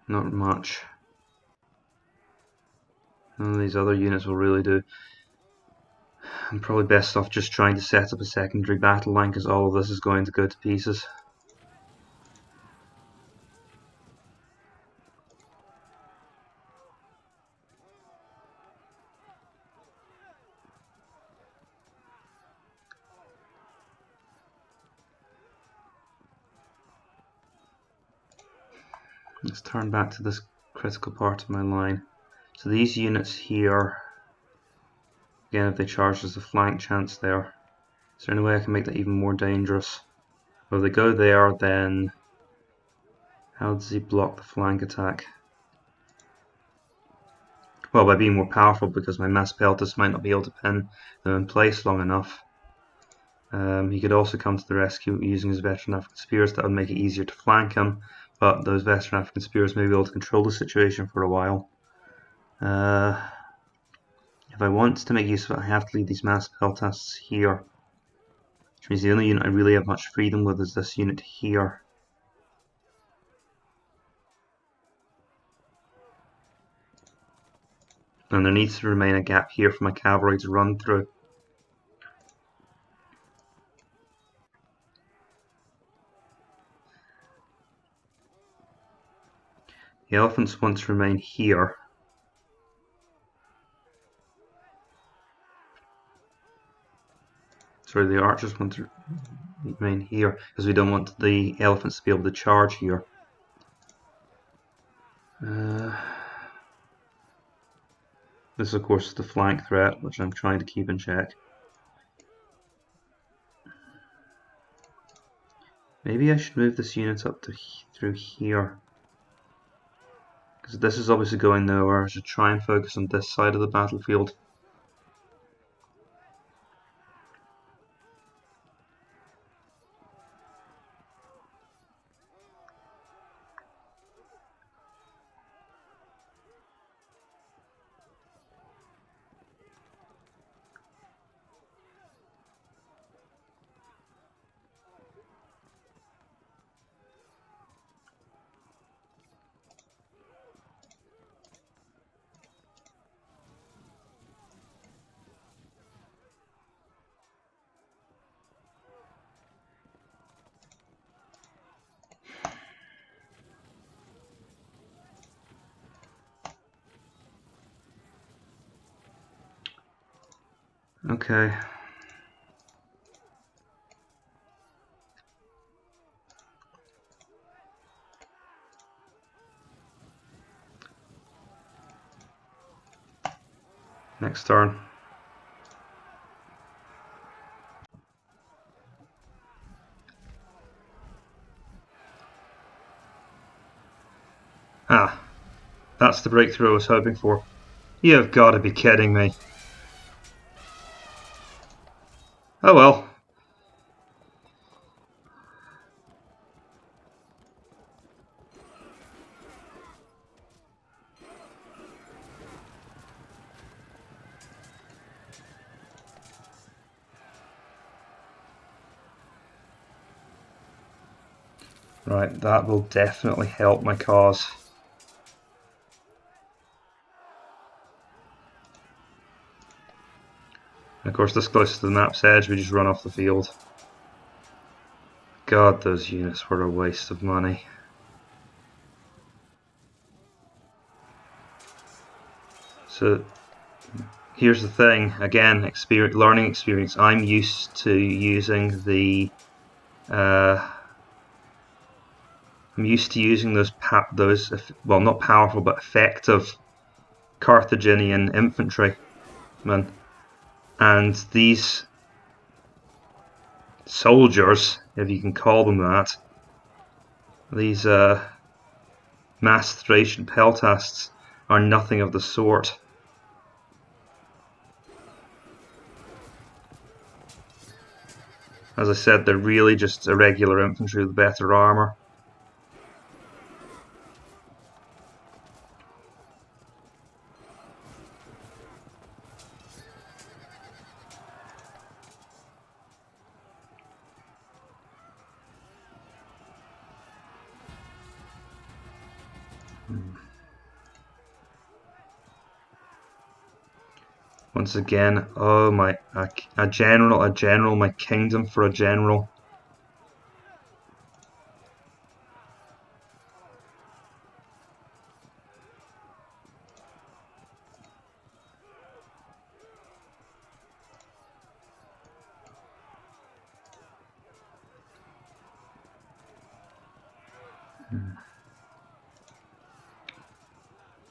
Speaker 1: Not much. None of these other units will really do. I'm probably best off just trying to set up a secondary battle line, because all of this is going to go to pieces. Let's turn back to this critical part of my line. So these units here, again, if they charge, there's a flank chance there. Is there any way I can make that even more dangerous? Well, if they go there, then how does he block the flank attack? Well, by being more powerful, because my mass pelters might not be able to pin them in place long enough. He could also come to the rescue using his veteran African spears. That would make it easier to flank him, but those veteran African spears may be able to control the situation for a while. If I want to make use of it, I have to leave these mass peltasts here, which means the only unit I really have much freedom with is this unit here. And there needs to remain a gap here for my cavalry to run through. The elephants want to remain here. Sorry, the archers want to remain here, because we don't want the elephants to be able to charge here. This, of course, is the flank threat, which I'm trying to keep in check. Maybe I should move this unit up to through here, because this is obviously going nowhere. I should try and focus on this side of the battlefield. Okay. Next turn. Ah, that's the breakthrough I was hoping for. You've got to be kidding me. Oh well. Right, that will definitely help my cause. And of course, this close to the map's edge, we just run off the field. God, those units were a waste of money. So here's the thing, again, learning experience. I'm used to using the those well, not powerful but effective Carthaginian infantrymen, and these soldiers, if you can call them that, these mass Thracian peltasts, are nothing of the sort. As I said, they're really just irregular infantry with better armour. Once again, oh my, a general, my kingdom for a general.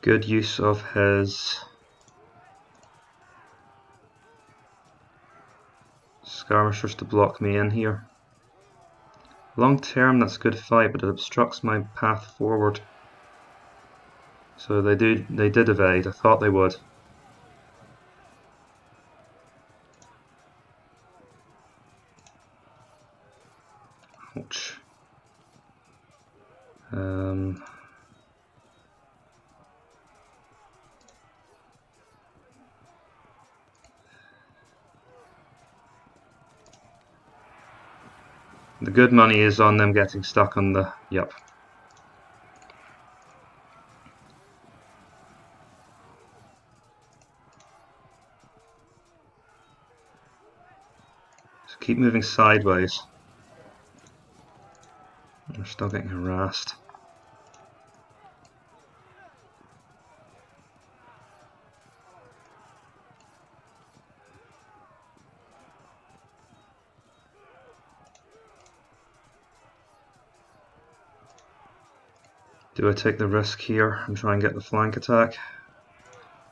Speaker 1: Good use of his skirmishers to block me in here. Long term, that's a good fight, but it obstructs my path forward. So they did evade. I thought they would. Ouch. The good money is on them getting stuck on the... Yep. So keep moving sideways. We're still getting harassed. Do I take the risk here and try and get the flank attack?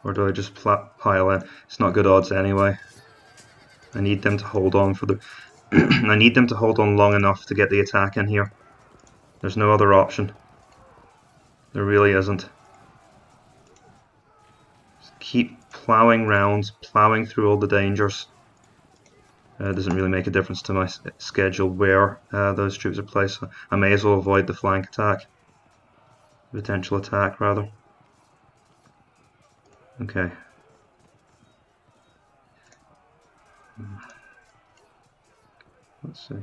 Speaker 1: Or do I just pile in? It's not good odds anyway. I need them to hold on for the... I need them to hold on long enough to get the attack in here. There's no other option. There really isn't. Just keep ploughing rounds, ploughing through all the dangers. It doesn't really make a difference to my schedule where those troops are placed. So I may as well avoid the flank attack. Potential attack, rather. Okay. Let's see.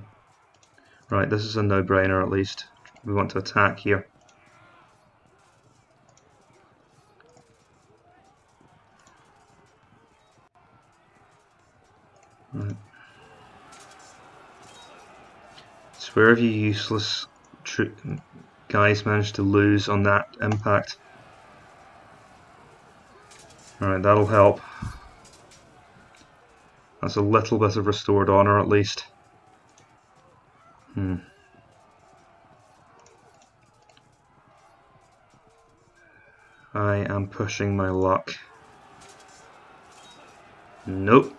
Speaker 1: Right, this is a no-brainer at least. We want to attack here. Right. Swear if you useless guys managed to lose on that impact. Alright, that'll help. That's a little bit of restored honour at least. I am pushing my luck. Nope.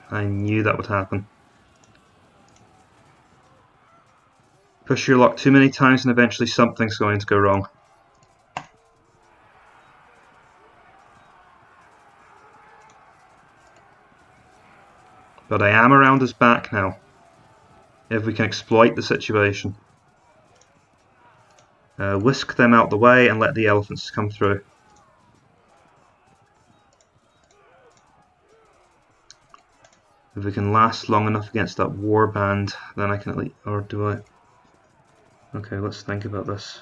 Speaker 1: I knew that would happen. Push your luck too many times and eventually something's going to go wrong. But I am around his back now. If we can exploit the situation. Whisk them out the way and let the elephants come through. If we can last long enough against that war band, then I can at least... Or do I? Okay, let's think about this.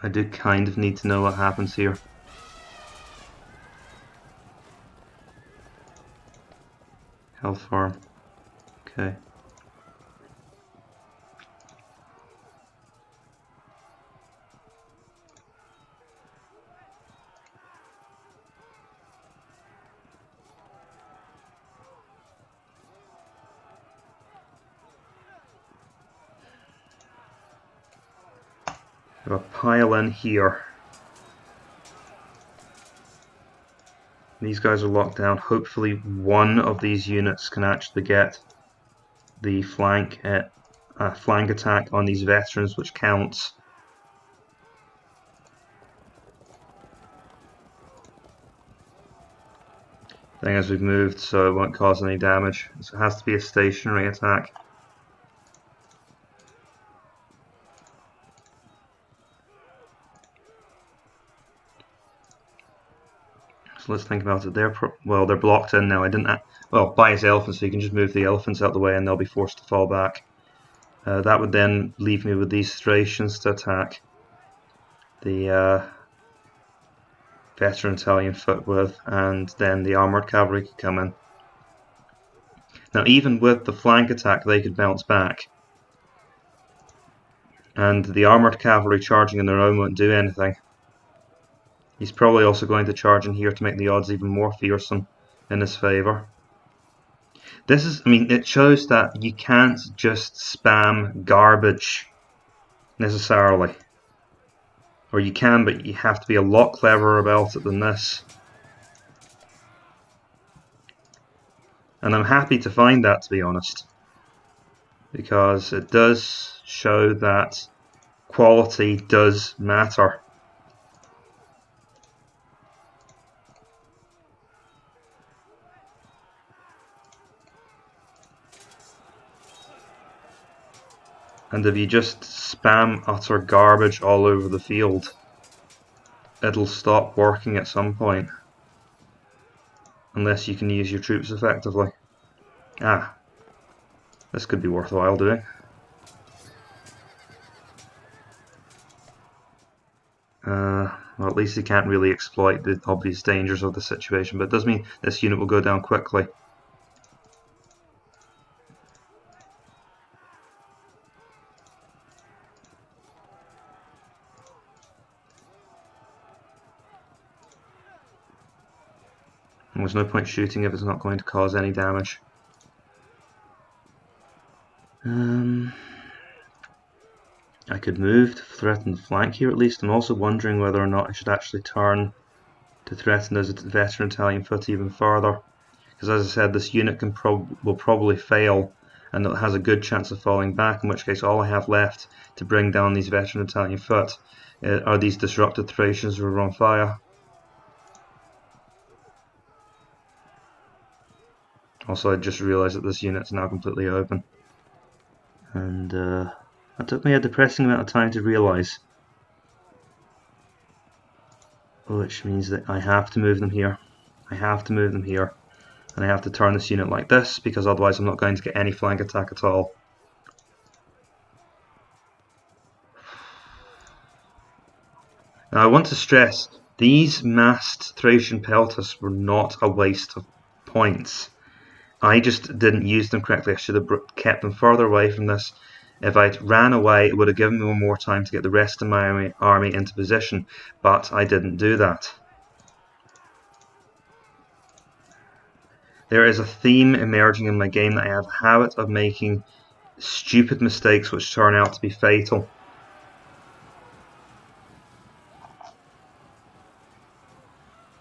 Speaker 1: I do kind of need to know what happens here. Health farm. Okay. Have a pile in here. These guys are locked down. Hopefully one of these units can actually get the flank attack on these veterans, which counts. Thing is, we've moved, so it won't cause any damage. So it has to be a stationary attack. So let's think about it. They're blocked in now. I didn't. Well, by his elephants, so you can just move the elephants out of the way, and they'll be forced to fall back. That would then leave me with these Thracians to attack the veteran Italian foot with, and then the armoured cavalry could come in. Now, even with the flank attack, they could bounce back, and the armoured cavalry charging in their own won't do anything. He's probably also going to charge in here to make the odds even more fearsome in his favour. It shows that you can't just spam garbage necessarily. Or you can, but you have to be a lot cleverer about it than this. And I'm happy to find that, to be honest. Because it does show that quality does matter. And if you just spam utter garbage all over the field, it'll stop working at some point. Unless you can use your troops effectively. This could be worthwhile doing. Well, at least he can't really exploit the obvious dangers of the situation, but it does mean this unit will go down quickly. And there's no point shooting if it's not going to cause any damage. I could move to threaten the flank here at least. I'm also wondering whether or not I should actually turn to threaten those veteran Italian foot even further. Because as I said, this unit will probably fail, and it has a good chance of falling back, in which case all I have left to bring down these veteran Italian foot are these disrupted Thracians who are on fire. Also, I just realised that this unit's now completely open. And that took me a depressing amount of time to realise. Which means that I have to move them here. I have to move them here. And I have to turn this unit like this, because otherwise I'm not going to get any flank attack at all. Now I want to stress, these massed Thracian peltasts were not a waste of points. I just didn't use them correctly. I should have kept them further away from this. If I'd ran away, it would have given me more time to get the rest of my army into position, but I didn't do that. There is a theme emerging in my game that I have a habit of making stupid mistakes which turn out to be fatal.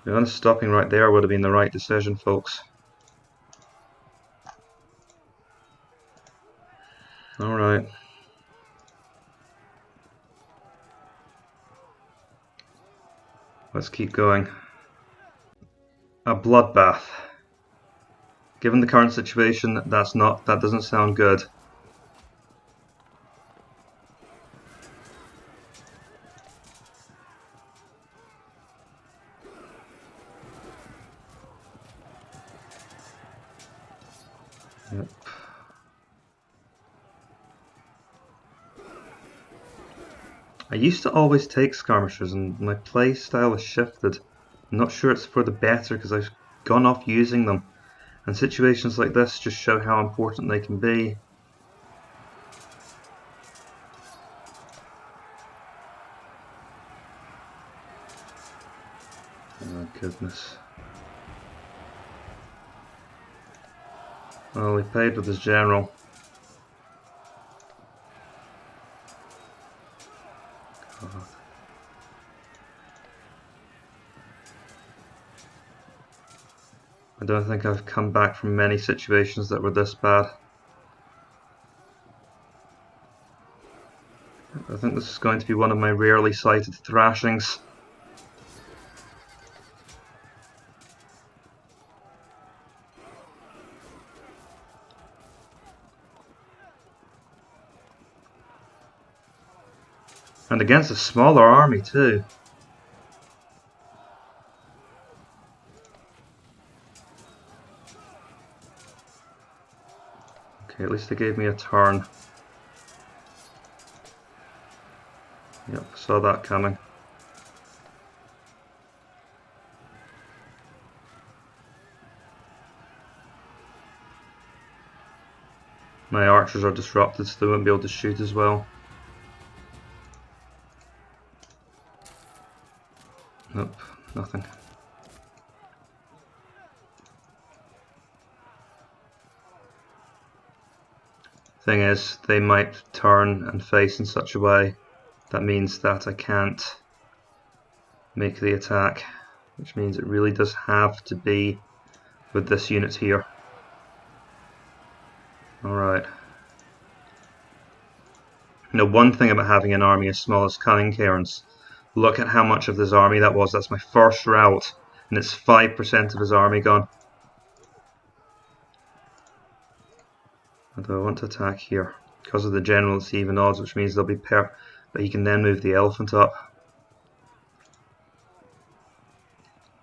Speaker 1: To be honest, stopping right there would have been the right decision, folks. Alright. Let's keep going. A bloodbath. Given the current situation, that doesn't sound good. Yep. I used to always take skirmishers, and my play style has shifted. I'm not sure it's for the better because I've gone off using them, and situations like this just show how important they can be. Oh goodness. Well, he paid with his general. God. I don't think I've come back from many situations that were this bad. I think this is going to be one of my rarely cited thrashings. And against a smaller army too. Okay, at least they gave me a turn. Yep, saw that coming. My archers are disrupted, so they won't be able to shoot as well. Nope, nothing. Thing is, they might turn and face in such a way that means that I can't make the attack, which means it really does have to be with this unit here. Alright. Now, one thing about having an army as small as Cunningcairn's, look at how much of this army that was. That's my first rout, and it's 5% of his army gone. Although I want to attack here. Because of the general, it's even odds, which means they'll be but he can then move the elephant up.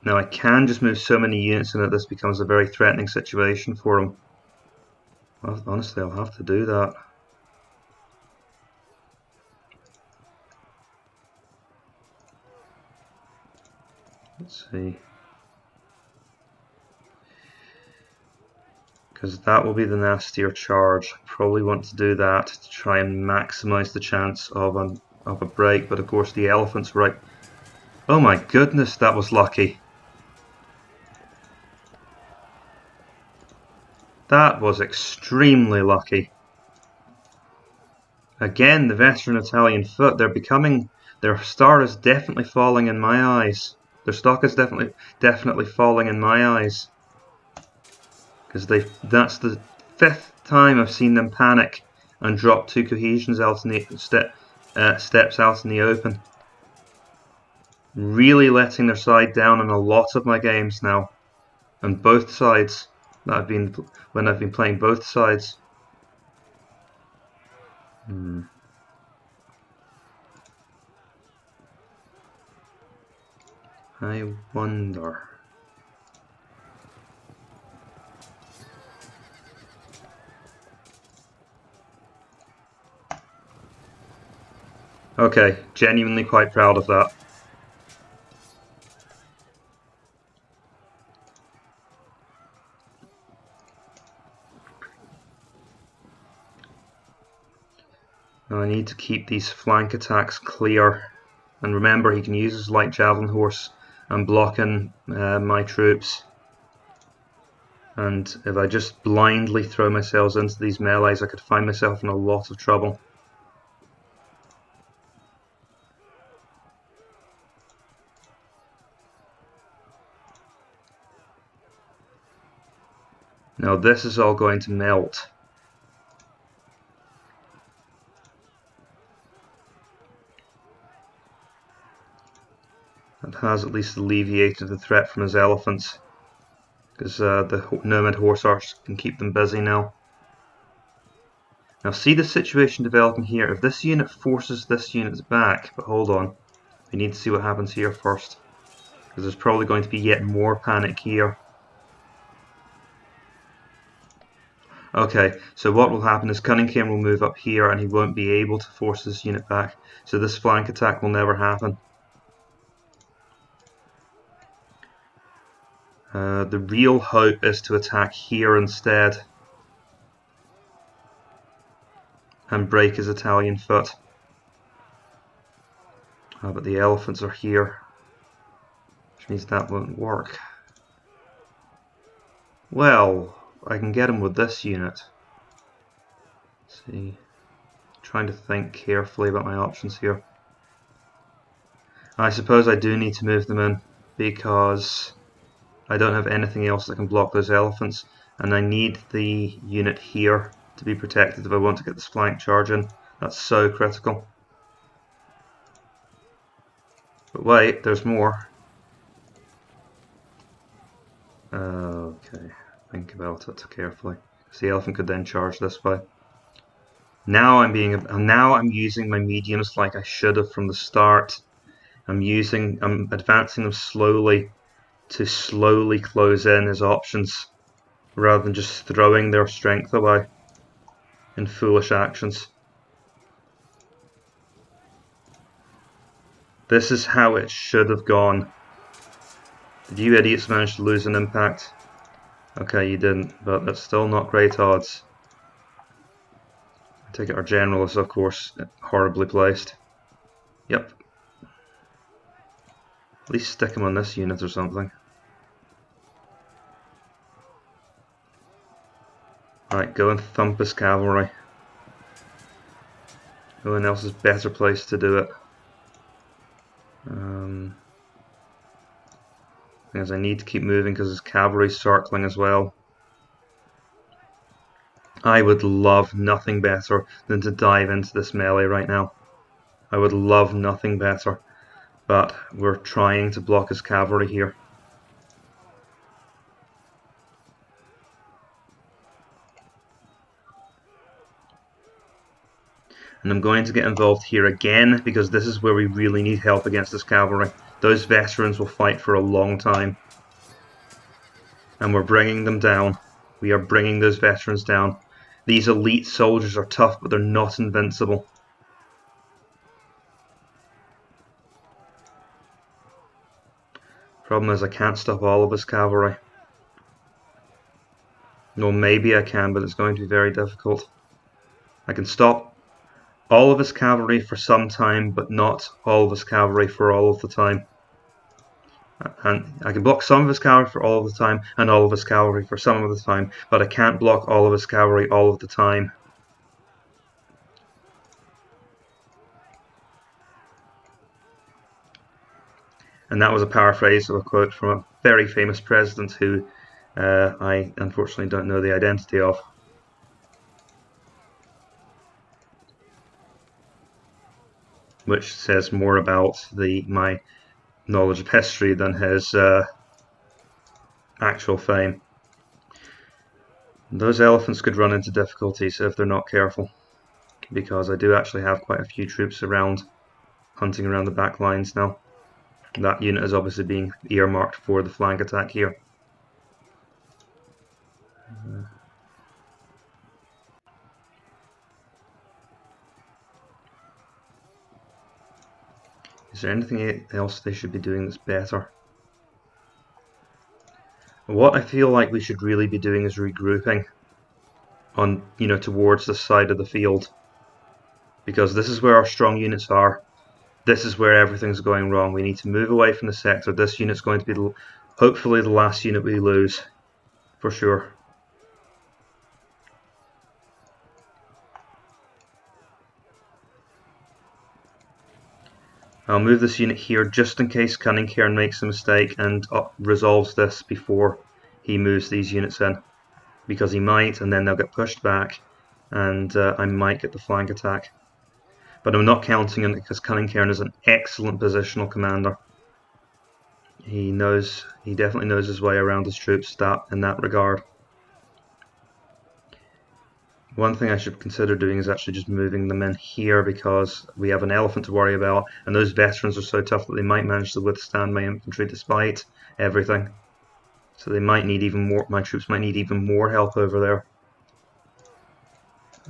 Speaker 1: Now I can just move so many units in that this becomes a very threatening situation for him. Well, honestly, I'll have to do that. Let's see. Because that will be the nastier charge. I probably want to do that to try and maximize the chance of a break, but of course the elephant's right. Oh my goodness, that was lucky. That was extremely lucky. Again, the veteran Italian foot, their star is definitely falling in my eyes. Their stock is definitely falling in my eyes. Because that's the 5th time I've seen them panic and drop 2 cohesions out in the steps out in the open. Really letting their side down in a lot of my games now, on both sides. When I've been playing both sides. I wonder. Okay, genuinely quite proud of that. Now I need to keep these flank attacks clear. And remember, he can use his light javelin horse and block in my troops. And if I just blindly throw myself into these melees, I could find myself in a lot of trouble. Now this is all going to melt. That has at least alleviated the threat from his elephants, because the nomad horse archers can keep them busy now. Now see the situation developing here. If this unit forces this unit back, but hold on, we need to see what happens here first, because there's probably going to be yet more panic here. Okay, so what will happen is Cunningcairn will move up here and he won't be able to force this unit back. So this flank attack will never happen. The real hope is to attack here instead and break his Italian foot. But the elephants are here, which means that won't work. Well, I can get him with this unit. Let's see, trying to think carefully about my options here. I suppose I do need to move them in because I don't have anything else that can block those elephants, and I need the unit here to be protected if I want to get this flank charge in. That's so critical. But wait, there's more. Okay, think about it carefully. Because the elephant could then charge this way. Now I'm using my mediums like I should have from the start. I'm advancing them slowly to slowly close in his options, rather than just throwing their strength away in foolish actions. This is how it should have gone. Did you idiots manage to lose an impact? Okay, you didn't, but that's still not great odds. I take it our general is, of course, horribly placed. Yep. At least stick him on this unit or something. Right, go and thump his cavalry. No one else is better placed to do it. Because I need to keep moving because his cavalry's circling as well. I would love nothing better than to dive into this melee right now. I would love nothing better. But we're trying to block his cavalry here. And I'm going to get involved here again because this is where we really need help against this cavalry. Those veterans will fight for a long time. And we're bringing them down. We are bringing those veterans down. These elite soldiers are tough, but they're not invincible. Problem is I can't stop all of his cavalry. Well, maybe I can, but it's going to be very difficult. I can stop all of his cavalry for some time, but not all of his cavalry for all of the time. And I can block some of his cavalry for all of the time, and all of his cavalry for some of the time, but I can't block all of his cavalry all of the time. And that was a paraphrase of a quote from a very famous president who I unfortunately don't know the identity of. Which says more about my knowledge of history than his actual fame. Those elephants could run into difficulties if they're not careful, because I do actually have quite a few troops around, hunting around the back lines now. That unit is obviously being earmarked for the flank attack here. Is there anything else they should be doing that's better? What I feel like we should really be doing is regrouping on, towards the side of the field, because this is where our strong units are. This is where everything's going wrong. We need to move away from the sector. This unit's going to be hopefully the last unit we lose, for sure. I'll move this unit here just in case Cunningcairn makes a mistake and resolves this before he moves these units in, because he might, and then they'll get pushed back, and I might get the flank attack. But I'm not counting on it because Cunningcairn is an excellent positional commander. He definitely knows his way around his troops in that regard. One thing I should consider doing is actually just moving them in here, because we have an elephant to worry about, and those veterans are so tough that they might manage to withstand my infantry despite everything. So they might need even more. My troops might need even more help over there.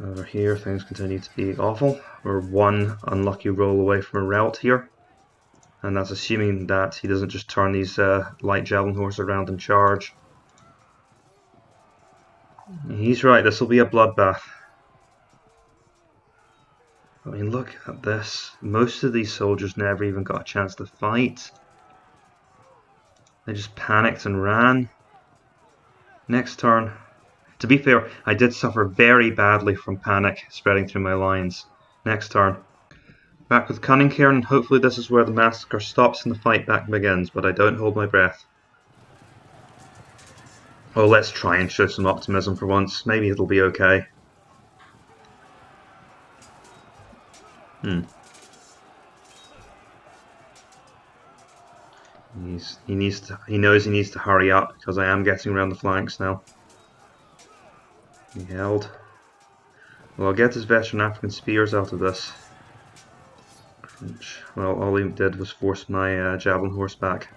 Speaker 1: Over here, things continue to be awful. We're one unlucky roll away from a rout here. And that's assuming that he doesn't just turn these light javelin horse around and charge. He's right, this will be a bloodbath. I mean, look at this. Most of these soldiers never even got a chance to fight. They just panicked and ran. Next turn. To be fair, I did suffer very badly from panic spreading through my lines. Next turn. Back with Cunningcairn, and hopefully this is where the massacre stops and the fight back begins, but I don't hold my breath. Oh, let's try and show some optimism for once. Maybe it'll be okay. He knows he needs to hurry up because I am getting around the flanks now. He held. Well, I'll get his veteran African spears out of this. Well, all he did was force my javelin horse back.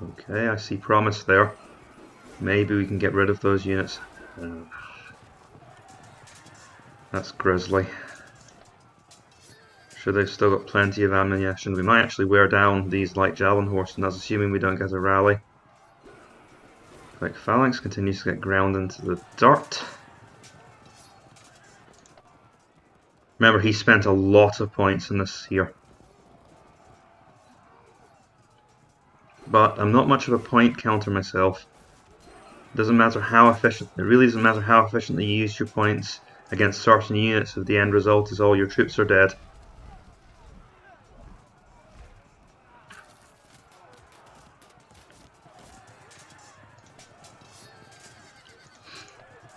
Speaker 1: Okay, I see promise there. Maybe we can get rid of those units. That's grisly. Sure, they've still got plenty of ammunition. We might actually wear down these light javelin horse, and that's assuming we don't get a rally. Quick phalanx continues to get ground into the dirt. Remember, he spent a lot of points in this here. But I'm not much of a point counter myself. It doesn't matter how efficient. It really doesn't matter how efficiently you use your points against certain units if the end result is all your troops are dead.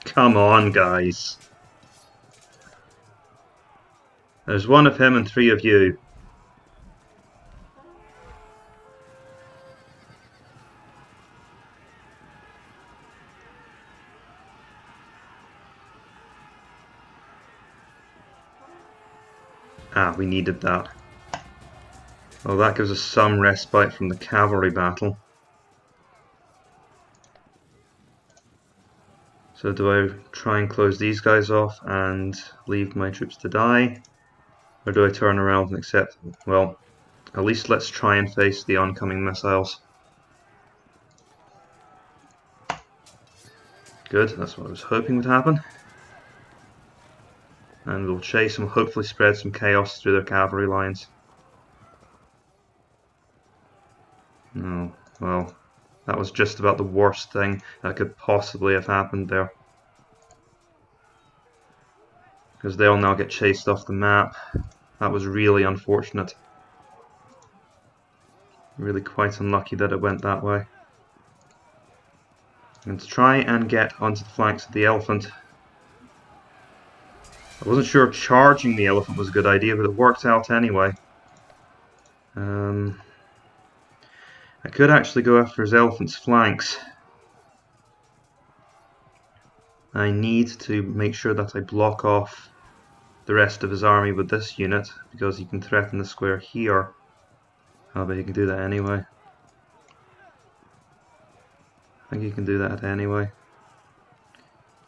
Speaker 1: Come on, guys. There's one of him and 3 of you. Ah, we needed that. Well, that gives us some respite from the cavalry battle. So do I try and close these guys off and leave my troops to die? Or do I turn around and accept? Well, at least let's try and face the oncoming missiles. Good, that's what I was hoping would happen. And we'll chase and hopefully spread some chaos through their cavalry lines. No, well, that was just about the worst thing that could possibly have happened there. Because they'll now get chased off the map. That was really unfortunate. Really quite unlucky that it went that way. And to try and get onto the flanks of the elephant. I wasn't sure charging the elephant was a good idea, but it worked out anyway. I could actually go after his elephant's flanks. I need to make sure that I block off the rest of his army with this unit, because he can threaten the square here. Oh, but he can do that anyway. I think he can do that anyway.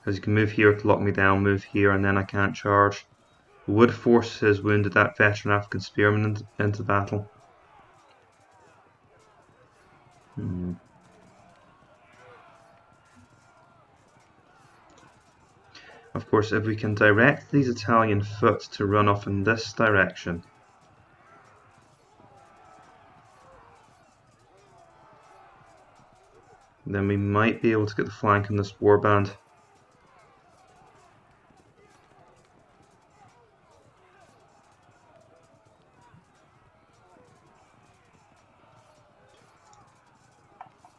Speaker 1: Because he can move here to lock me down, move here, and then I can't charge. It would force his wounded that veteran African spearman into battle. Of course, if we can direct these Italian foot to run off in this direction, then we might be able to get the flank in this warband.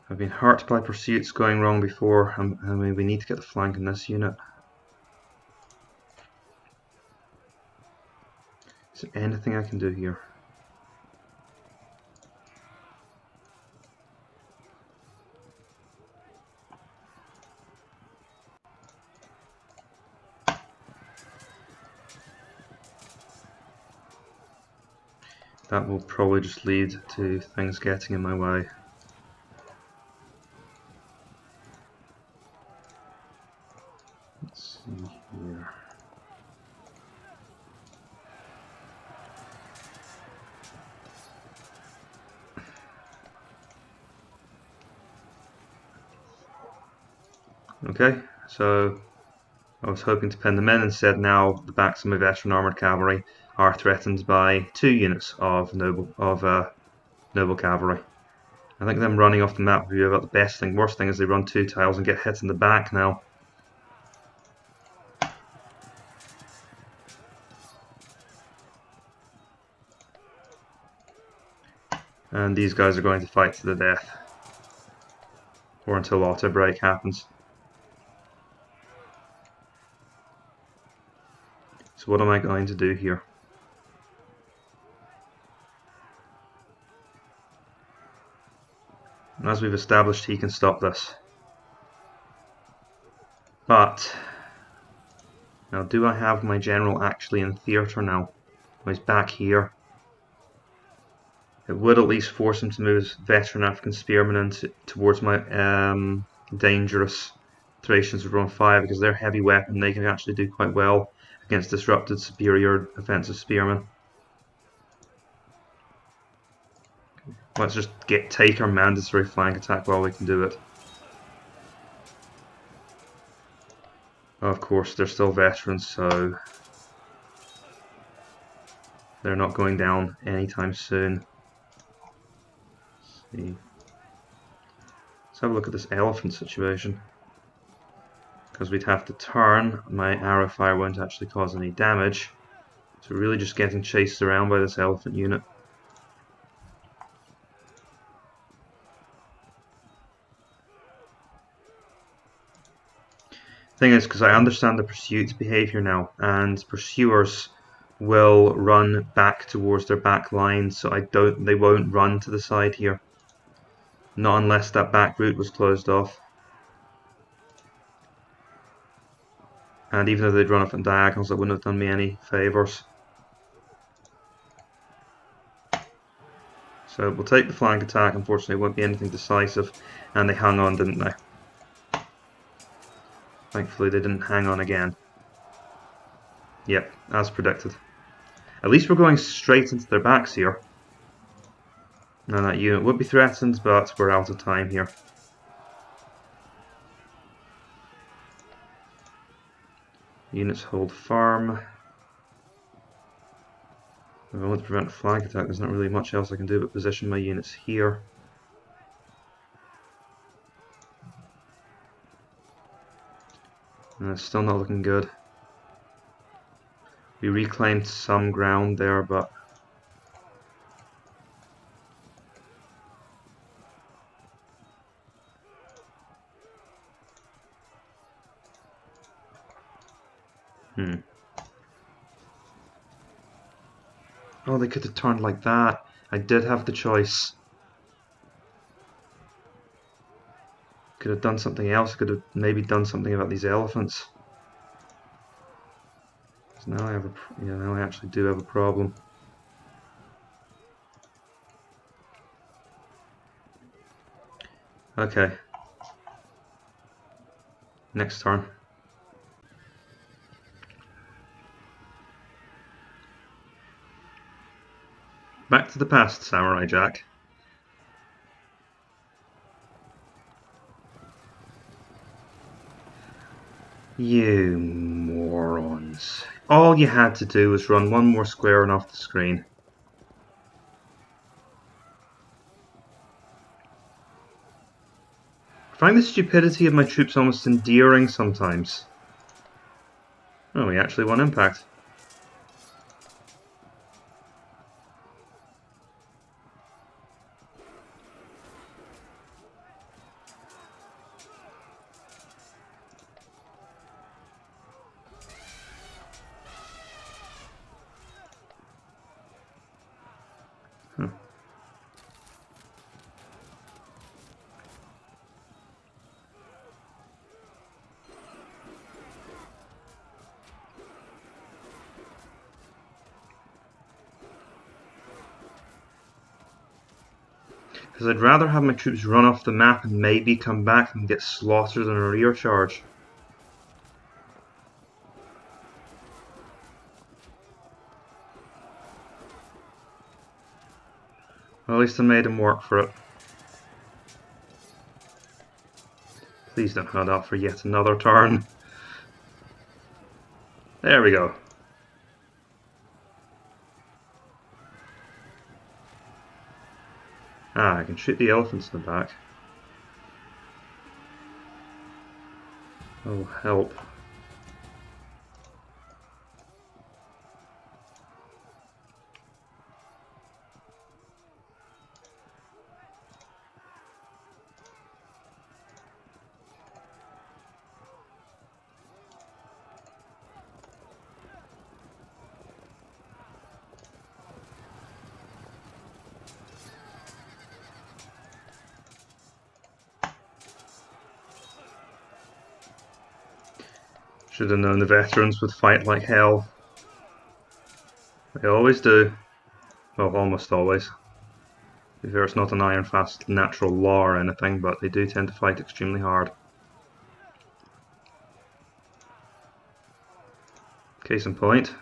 Speaker 1: I've been hurt by pursuits going wrong before. I mean, we need to get the flank in this unit. Is there anything I can do here? That will probably just lead to things getting in my way. Okay, so I was hoping to pin them in. Instead, now the backs of my veteran armoured cavalry are threatened by 2 units of noble cavalry. I think them running off the map would be about the best thing. Worst thing is they run 2 tiles and get hit in the back now. And these guys are going to fight to the death. Or until auto break happens. So what am I going to do here? As we've established, he can stop this. But now, do I have my general actually in theatre now? He's back here. It would at least force him to move his veteran African spearmen towards my dangerous Thracians with run 5, because they're heavy weapon. They can actually do quite well against disrupted superior offensive spearmen. Let's just take our mandatory flank attack while we can do it. Of course, they're still veterans, so they're not going down anytime soon. Let's see. Let's have a look at this elephant situation. Because we'd have to turn, my arrow fire won't actually cause any damage. So we're really just getting chased around by this elephant unit. Thing is, because I understand the pursuit behavior now, and pursuers will run back towards their back line, so they won't run to the side here. Not unless that back route was closed off. And even though they'd run off in diagonals, that wouldn't have done me any favours. So we'll take the flank attack. Unfortunately, it won't be anything decisive. And they hung on, didn't they? Thankfully, they didn't hang on again. Yep, as predicted. At least we're going straight into their backs here. Now that unit would be threatened, but we're out of time here. Units hold firm. If I want to prevent a flank attack, there's not really much else I can do but position my units here. And it's still not looking good. We reclaimed some ground there, but oh, they could have turned like that. I did have the choice. Could have done something else. Could have maybe done something about these elephants. So now I have now I actually do have a problem. Okay. Next turn. Back to the past, Samurai Jack. You morons. All you had to do was run one more square and off the screen. I find the stupidity of my troops almost endearing sometimes. Oh, we actually won impact. Because I'd rather have my troops run off the map and maybe come back and get slaughtered in a rear charge. Well, at least I made him work for it. Please don't hold up for yet another turn. There we go. Ah, I can shoot the elephants in the back. Oh, help. Should have known the veterans would fight like hell. They always do. Well, almost always. To be fair, it's not an iron fast natural law or anything, but they do tend to fight extremely hard. Case in point.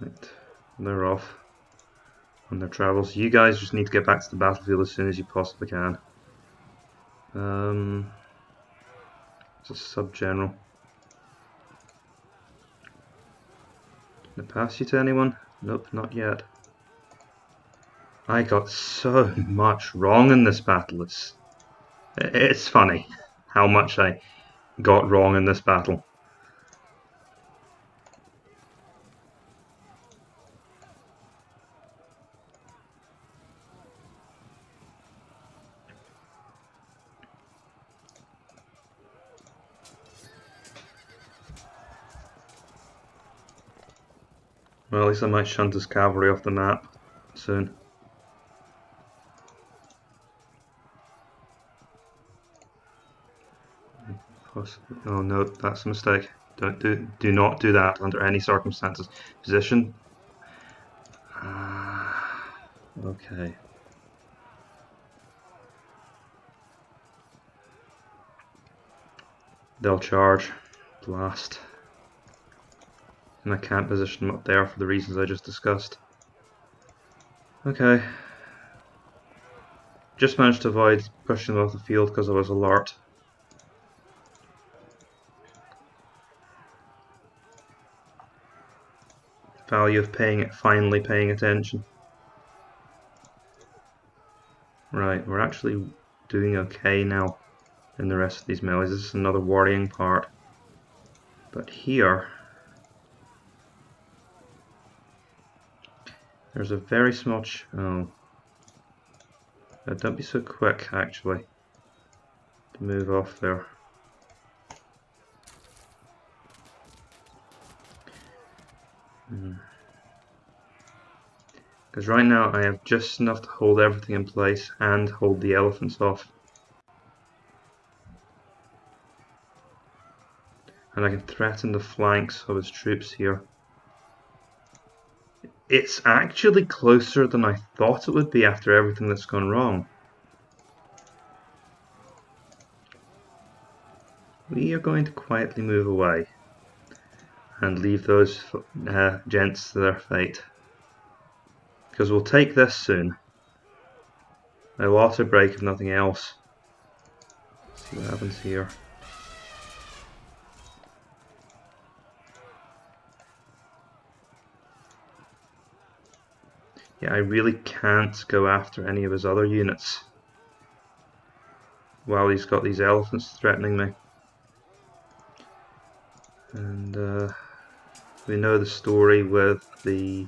Speaker 1: Right, they're off on their travels. You guys just need to get back to the battlefield as soon as you possibly can. It's a sub-general. Can I pass you to anyone? Nope, not yet. I got so much wrong in this battle. It's funny how much I got wrong in this battle. Well, at least I might shunt his cavalry off the map soon. Oh no, that's a mistake. Do not do that under any circumstances. Position. Okay. They'll charge. Blast. And I can't position them up there for the reasons I just discussed. Okay. Just managed to avoid pushing them off the field because I was alert. Value of finally paying attention. Right, we're actually doing okay now in the rest of these melees. This is another worrying part. But here, there's a very small don't be so quick, actually, to move off there. Because right now I have just enough to hold everything in place and hold the elephants off. And I can threaten the flanks of his troops here. It's actually closer than I thought it would be after everything that's gone wrong. We are going to quietly move away and leave those gents to their fate. Because we'll take this soon. They'll auto break if nothing else. Let's see what happens here. Yeah, I really can't go after any of his other units while he's got these elephants threatening me. And we know the story with the...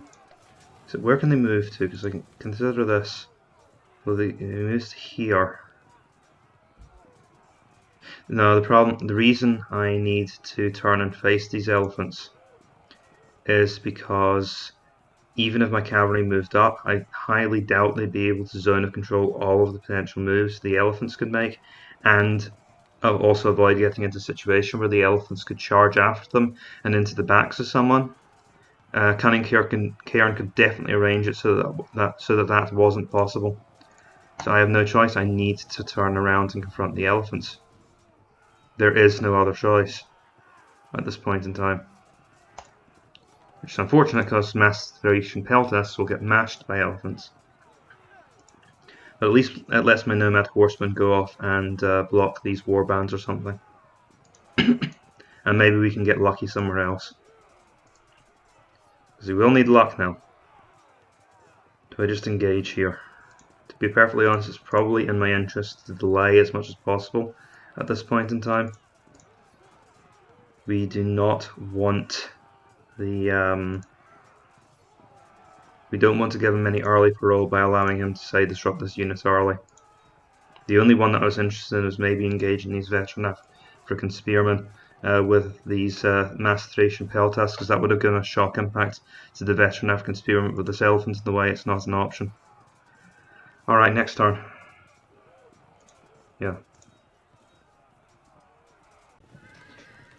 Speaker 1: So where can they move to? Because I can consider this. Well, he moves to here. No, the reason I need to turn and face these elephants is because even if my cavalry moved up, I highly doubt they'd be able to zone of control all of the potential moves the elephants could make, and also avoid getting into a situation where the elephants could charge after them and into the backs of someone. Cunningcairn could definitely arrange it so that wasn't possible. So I have no choice. I need to turn around and confront the elephants. There is no other choice at this point in time. Which is unfortunate because mass Thracian peltasts will get mashed by elephants. But at least it lets my nomad horsemen go off and block these warbands or something. And maybe we can get lucky somewhere else. Because we will need luck now. Do I just engage here? To be perfectly honest, it's probably in my interest to delay as much as possible at this point in time. We do not want the... we don't want to give him any early parole by allowing him to, say, disrupt this unit early. The only one that I was interested in was maybe engaging these veteran African spearmen with these mass Thracian peltasts, because that would have given a shock impact to the veteran African spearmen. With this elephant in the way, it's not an option. Alright, next turn. Yeah.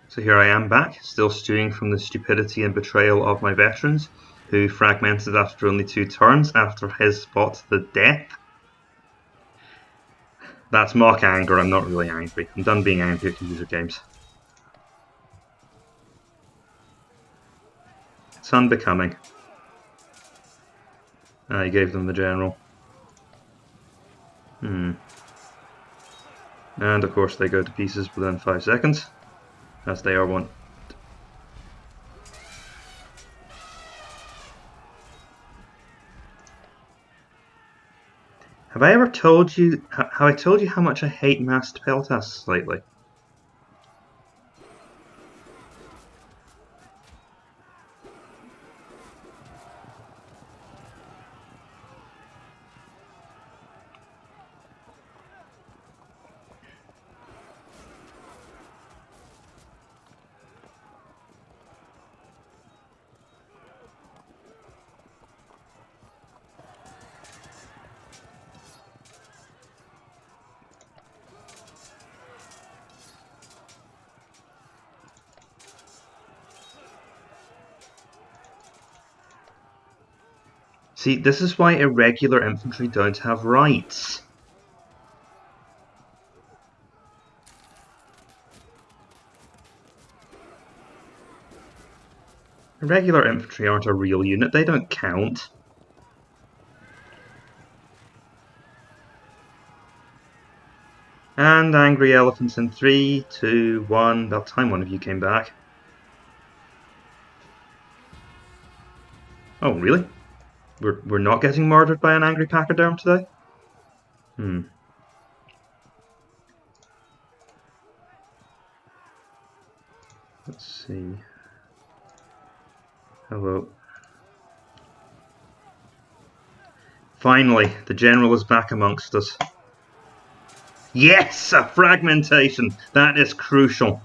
Speaker 1: So here I am back, still stewing from the stupidity and betrayal of my veterans, who fragmented after only 2 turns after his fought to the death. That's mock anger, I'm not really angry. I'm done being angry at computer games. It's unbecoming. I gave them the general. And of course they go to pieces within 5 seconds, as they are wont. Have I ever told you how much I hate massed peltasts lately? See, this is why irregular infantry don't have rights. Irregular infantry aren't a real unit, they don't count. And angry elephants in 3, 2, 1, about time one of you came back. Oh, really? We're not getting murdered by an angry pachyderm today? Let's see. Hello. Finally, the general is back amongst us. Yes! A fragmentation! That is crucial.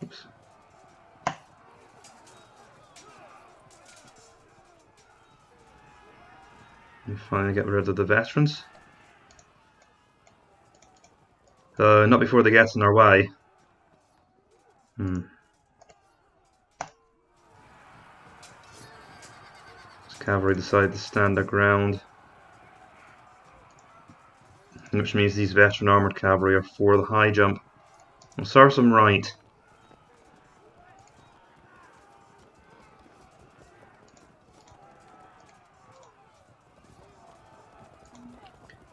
Speaker 1: Oops. We finally get rid of the veterans. Not before they get in our way. Cavalry decide to stand their ground, which means these veteran armoured cavalry are for the high jump. Well, serves them right.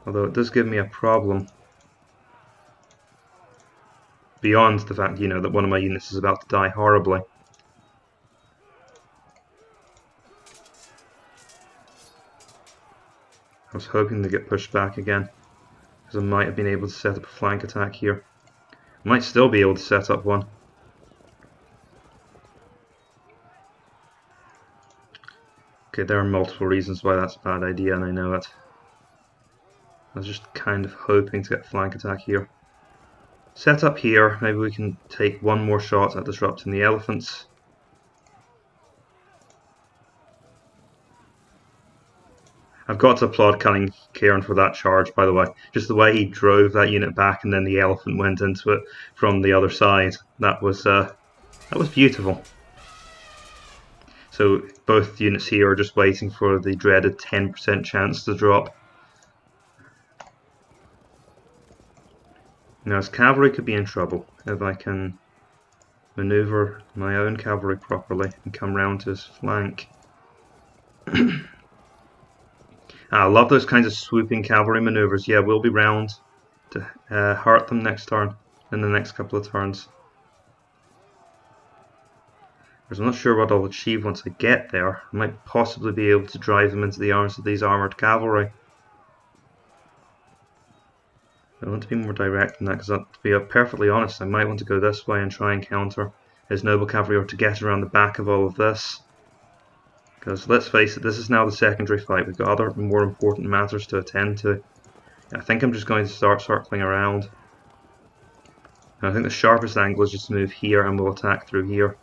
Speaker 1: Although it does give me a problem. Beyond the fact, you know, that one of my units is about to die horribly. I was hoping to get pushed back again, because I might have been able to set up a flank attack here. I might still be able to set up one. Okay, there are multiple reasons why that's a bad idea, and I know it. I was just kind of hoping to get a flank attack here. Set up here, maybe we can take one more shot at disrupting the elephants. I've got to applaud Cunningcairn for that charge, by the way. Just the way he drove that unit back and then the elephant went into it from the other side. That was beautiful. So both units here are just waiting for the dreaded 10% chance to drop. Now his cavalry could be in trouble if I can manoeuvre my own cavalry properly and come round to his flank. I love those kinds of swooping cavalry manoeuvres. Yeah, we'll be round to hurt them next turn, in the next couple of turns. Because I'm not sure what I'll achieve once I get there. I might possibly be able to drive them into the arms of these armoured cavalry. I want to be more direct than that, because to be perfectly honest, I might want to go this way and try and counter his noble cavalry, or to get around the back of all of this. Because let's face it, this is now the secondary fight. We've got other more important matters to attend to. I think I'm just going to start circling around. And I think the sharpest angle is just to move here and we'll attack through here.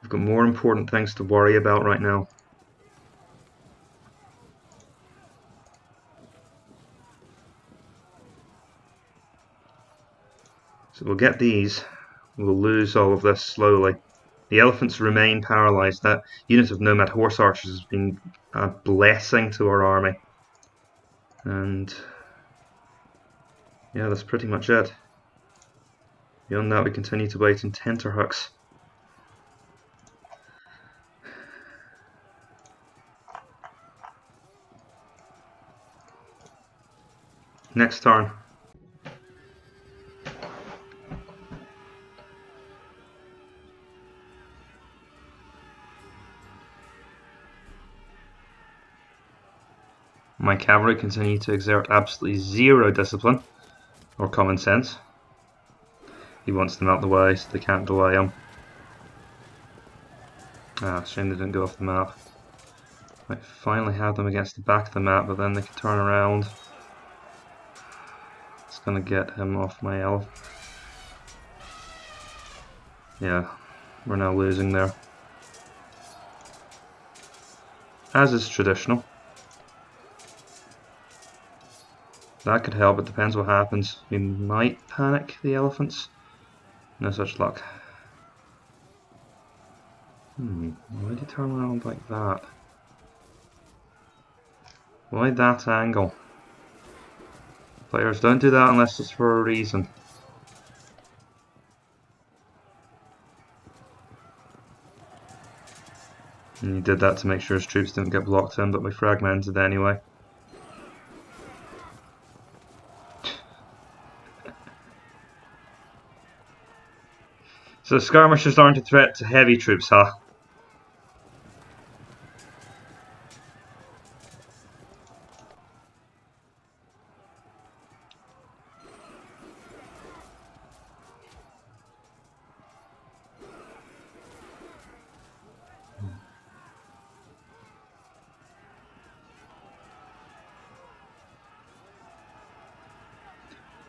Speaker 1: We've got more important things to worry about right now. So we'll get these. We'll lose all of this slowly. The elephants remain paralysed. That unit of nomad horse archers has been a blessing to our army. And yeah, that's pretty much it. Beyond that, we continue to wait on tenterhooks. Next turn. My cavalry continue to exert absolutely zero discipline or common sense. He wants them out the way so they can't delay him. Ah, shame they didn't go off the map. I finally had them against the back of the map, but then they could turn around. It's gonna get him off my elf. Yeah, we're now losing there. As is traditional. That could help, it depends what happens. We might panic the elephants. No such luck. Why did he turn around like that? Why that angle? Players, don't do that unless it's for a reason. And he did that to make sure his troops didn't get blocked in, but we fragmented anyway. So skirmishers aren't a threat to heavy troops, huh?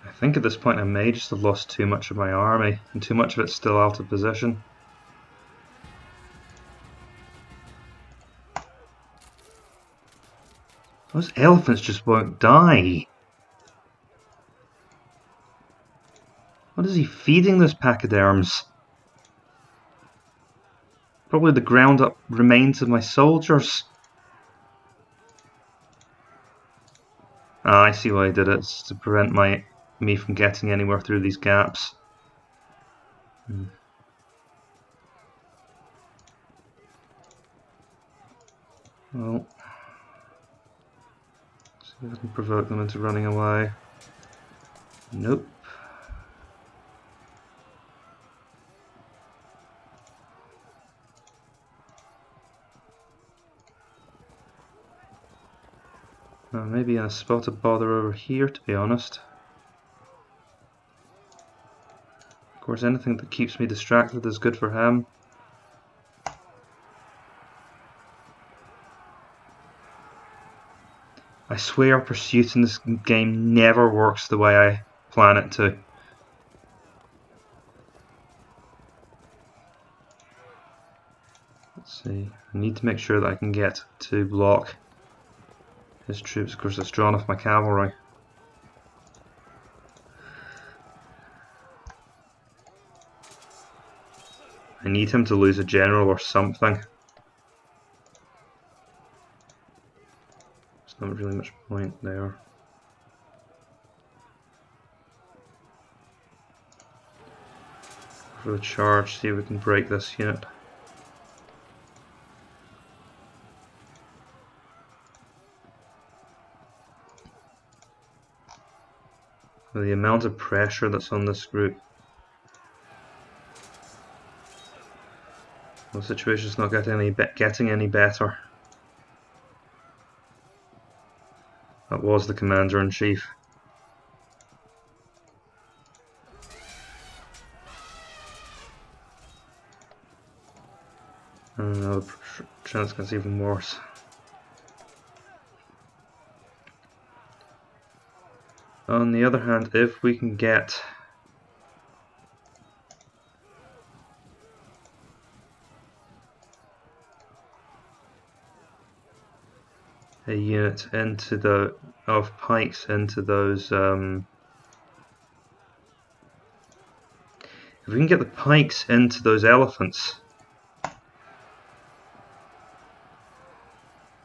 Speaker 1: I think at this point I may just have lost too much of my army, and too much of it's still out of position. Those elephants just won't die. What is he feeding those pachyderms? Probably the ground up remains of my soldiers. Ah, I see why I did it. It's to prevent me from getting anywhere through these gaps. Well, see if I can provoke them into running away. Nope. Maybe a spot of bother over here, to be honest. Of course, anything that keeps me distracted is good for him. I swear pursuit in this game never works the way I plan it to. Let's see, I need to make sure that I can get to block his troops. Of course, it's drawn off my cavalry. I need him to lose a general or something. There's not really much point there. for the charge, see if we can break this unit. The amount of pressure that's on this group. The situation's not getting any better. That was the commander-in-chief. And the chance gets even worse. On the other hand, if we can get a unit into of pikes into those if we can get the pikes into those elephants.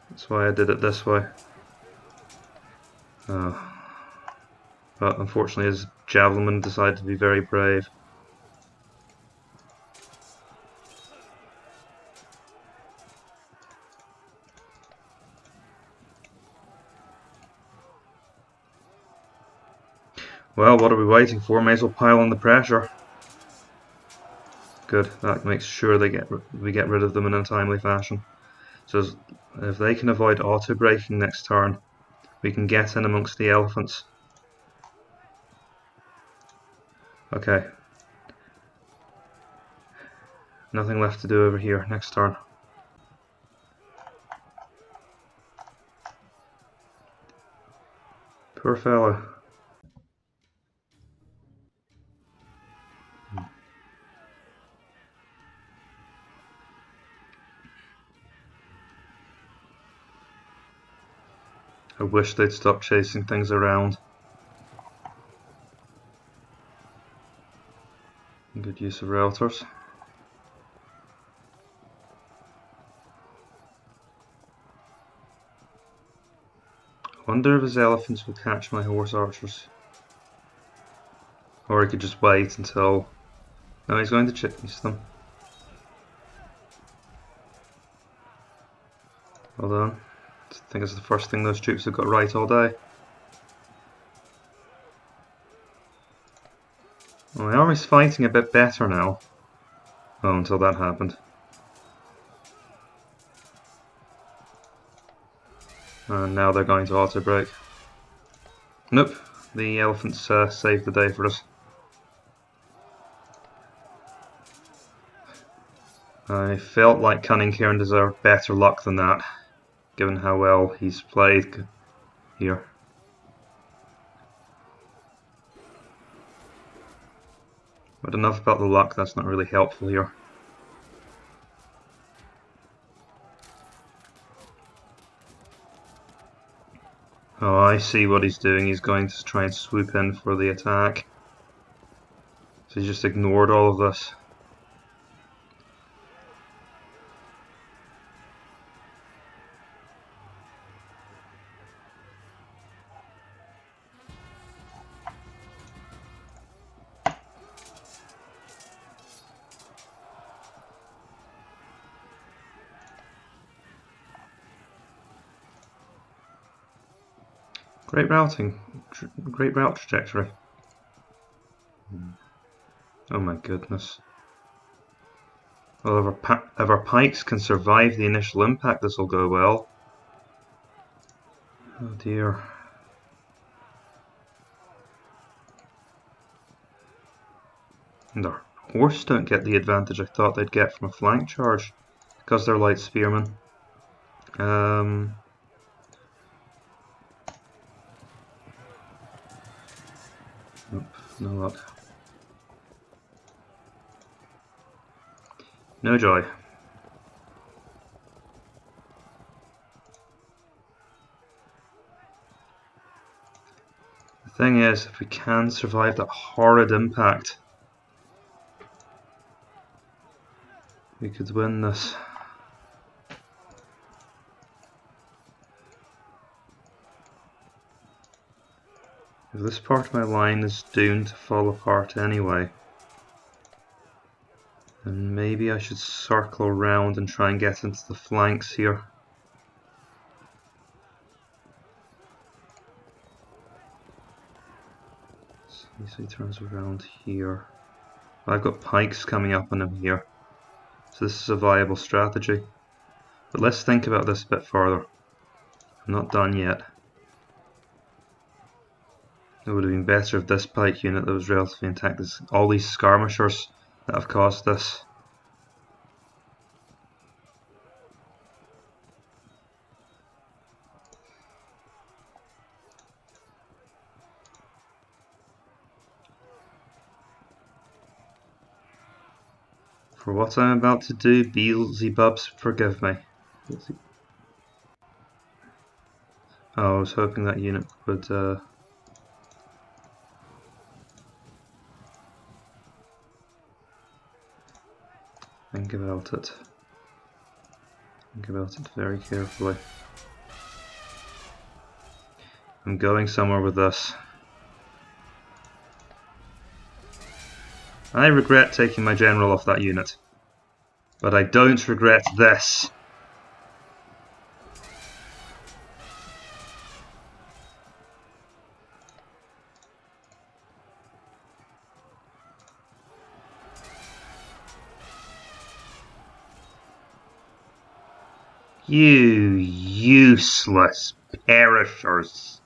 Speaker 1: That's why I did it this way. But unfortunately his javelin decided to be very brave. Well, what are we waiting for? May as well pile on the pressure. Good, that makes sure we get rid of them in a timely fashion. So if they can avoid auto-breaking next turn, we can get in amongst the elephants. Okay. Nothing left to do over here next turn. Poor fellow. I wish they'd stop chasing things around. Good use of routers. I wonder if his elephants will catch my horse archers. Or he could just wait until... No, he's going to chase them. Well done. I think it's the first thing those troops have got right all day. Well, the army's fighting a bit better now. Oh, until that happened. And now they're going to auto-break. Nope, the elephants saved the day for us. I felt like Cunningcairn deserved better luck than that, given how well he's played here. But enough about the luck, that's not really helpful here. Oh, I see what he's doing. He's going to try and swoop in for the attack. So he just ignored all of this. Great routing, great route trajectory. Oh my goodness. Well, if our pikes can survive the initial impact, this will go well. Oh dear. And our horse don't get the advantage I thought they'd get from a flank charge, because they're light spearmen. Nope, no luck. No joy. The thing is, if we can survive that horrid impact, we could win this. If this part of my line is doomed to fall apart anyway, And maybe I should circle around and try and get into the flanks here. So he turns around here. I've got pikes coming up on him here, so this is a viable strategy. But let's think about this a bit further. I'm not done yet. It would have been better if this pike unit that was relatively intact. There's all these skirmishers that have caused this. For what I'm about to do, Beelzebubs, forgive me. Oh, I was hoping that unit would think about it. Think about it very carefully. I'm going somewhere with this. I regret taking my general off that unit, but I don't regret this. You useless perishers.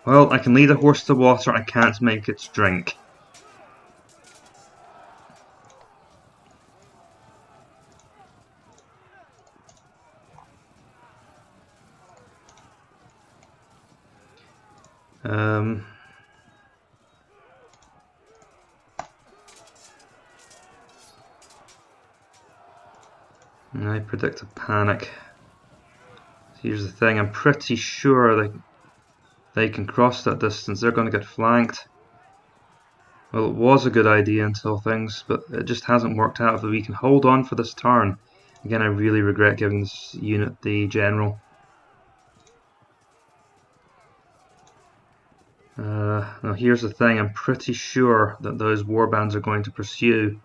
Speaker 1: Well, I can lead a horse to water, I can't make it drink. I predict a panic. Here's the thing, I'm pretty sure they can cross that distance. They're going to get flanked. Well, it was a good idea until things, but it just hasn't worked out. If we can hold on for this turn. Again, I really regret giving this unit the general. Now here's the thing, I'm pretty sure that those warbands are going to pursue,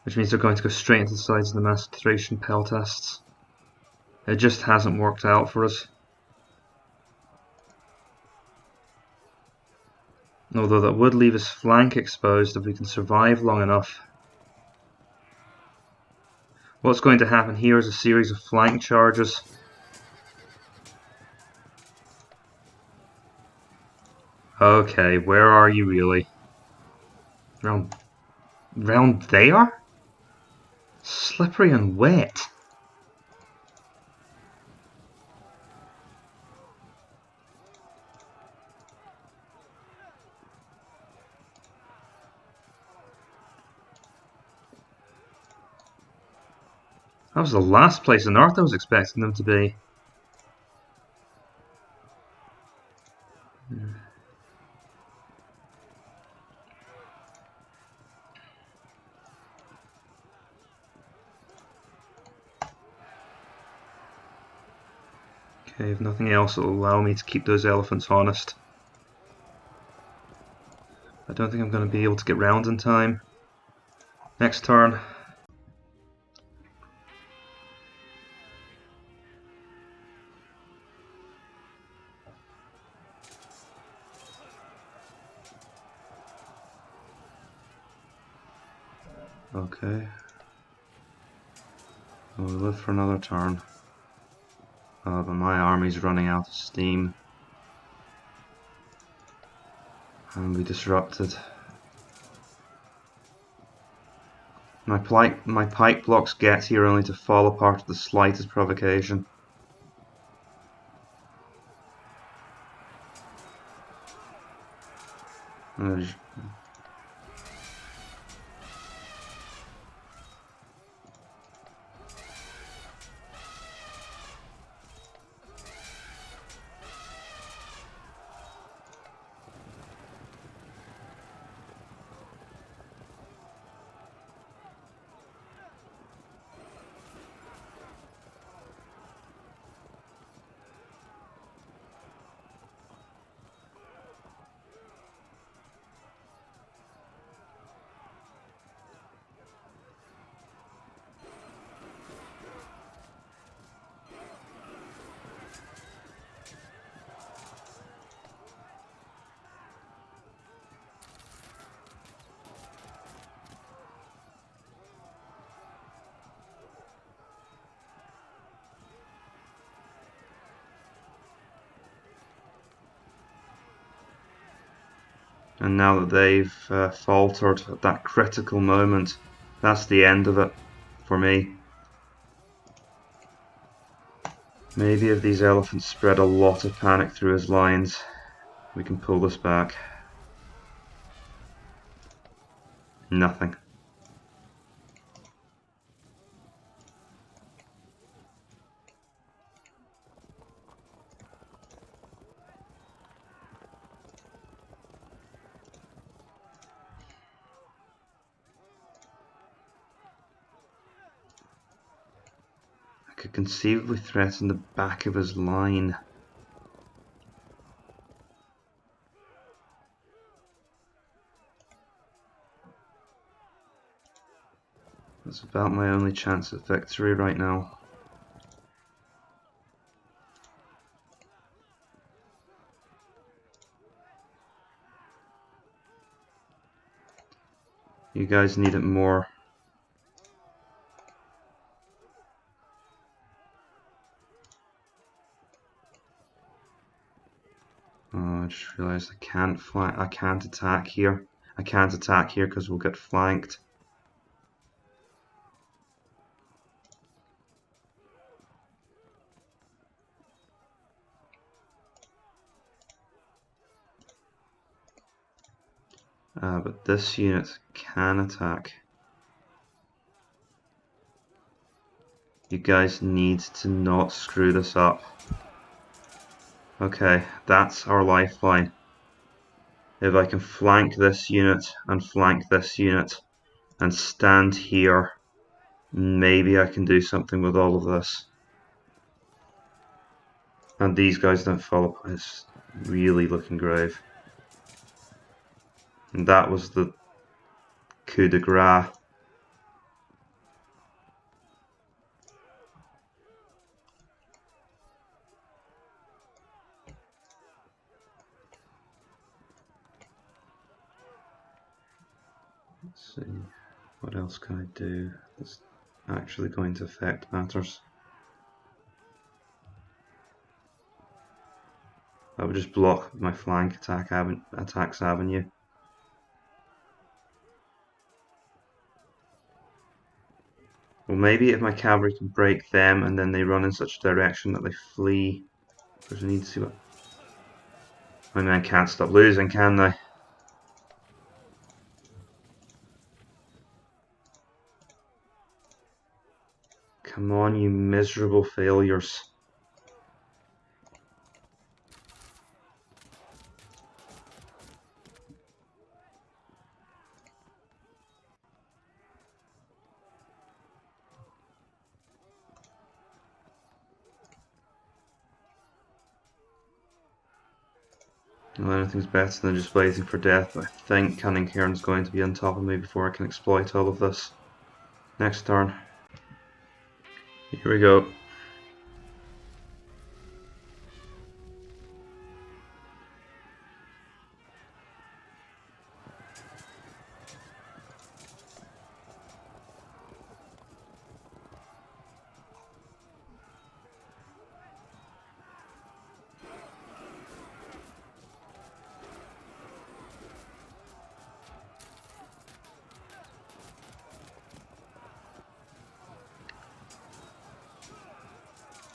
Speaker 1: which means they're going to go straight into the sides of the masked Thracian peltasts. It just hasn't worked out for us. Although that would leave his flank exposed if we can survive long enough. What's going to happen here is a series of flank charges. Okay, where are you really? Round there? Slippery and wet. That was the last place on Earth I was expecting them to be. Okay, if nothing else, it'll allow me to keep those elephants honest. I don't think I'm going to be able to get round in time. Next turn. Okay. We'll live for another turn. But my army's running out of steam. And we disrupted. My pike blocks get here only to fall apart at the slightest provocation. And now that they've faltered at that critical moment, that's the end of it for me. Maybe if these elephants spread a lot of panic through his lines, we can pull this back. Nothing. I could conceivably threaten the back of his line. That's about my only chance at victory right now. You guys need it more. Oh, I just realized I can't attack here. I can't attack here because we'll get flanked. But this unit can attack. You guys need to not screw this up. Okay, that's our lifeline. If I can flank this unit and flank this unit and stand here, maybe I can do something with all of this. And these guys don't follow. It's really looking grave. And that was the coup de grace. Let's see, what else can I do that's actually going to affect matters? I would just block my flank attacks avenue. Well, maybe if my cavalry can break them and then they run in such a direction that they flee. Because we need to see what... My men can't stop losing, can they? Come on, you miserable failures. Well, anything's better than just waiting for death. I think Cunningcairn's going to be on top of me before I can exploit all of this. Next turn. Here we go.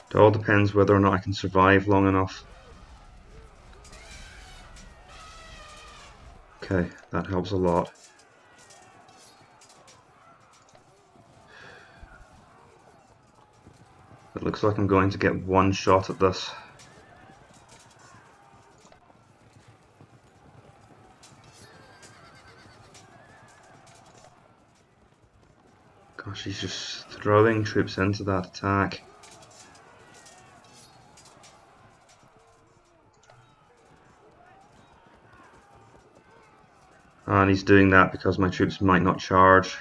Speaker 1: It all depends whether or not I can survive long enough. Okay, that helps a lot. It looks like I'm going to get one shot at this. Gosh, he's just throwing troops into that attack. And he's doing that because my troops might not charge.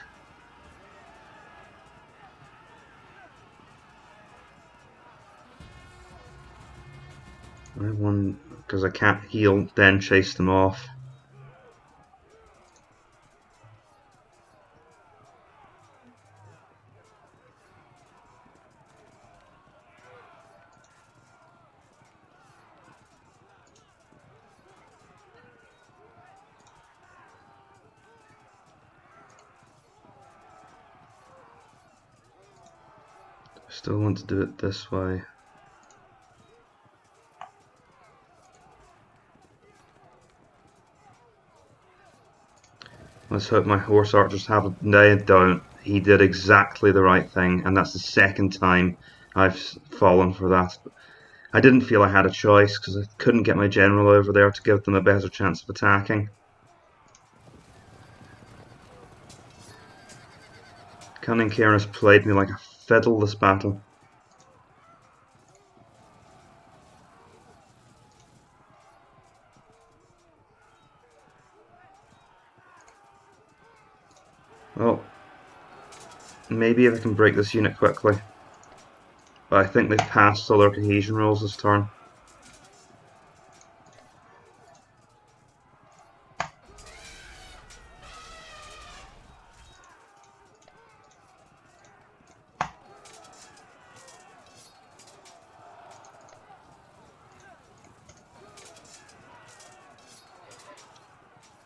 Speaker 1: I won because I can't heal, then chase them off. Still want to do it this way. Let's hope my horse archers have it. They don't. He did exactly the right thing, and that's the second time I've fallen for that. I didn't feel I had a choice because I couldn't get my general over there to give them a better chance of attacking. Cunningcairn has played me like a fiddle this battle. Well, maybe if I can break this unit quickly. But I think they've passed all their cohesion rules this turn.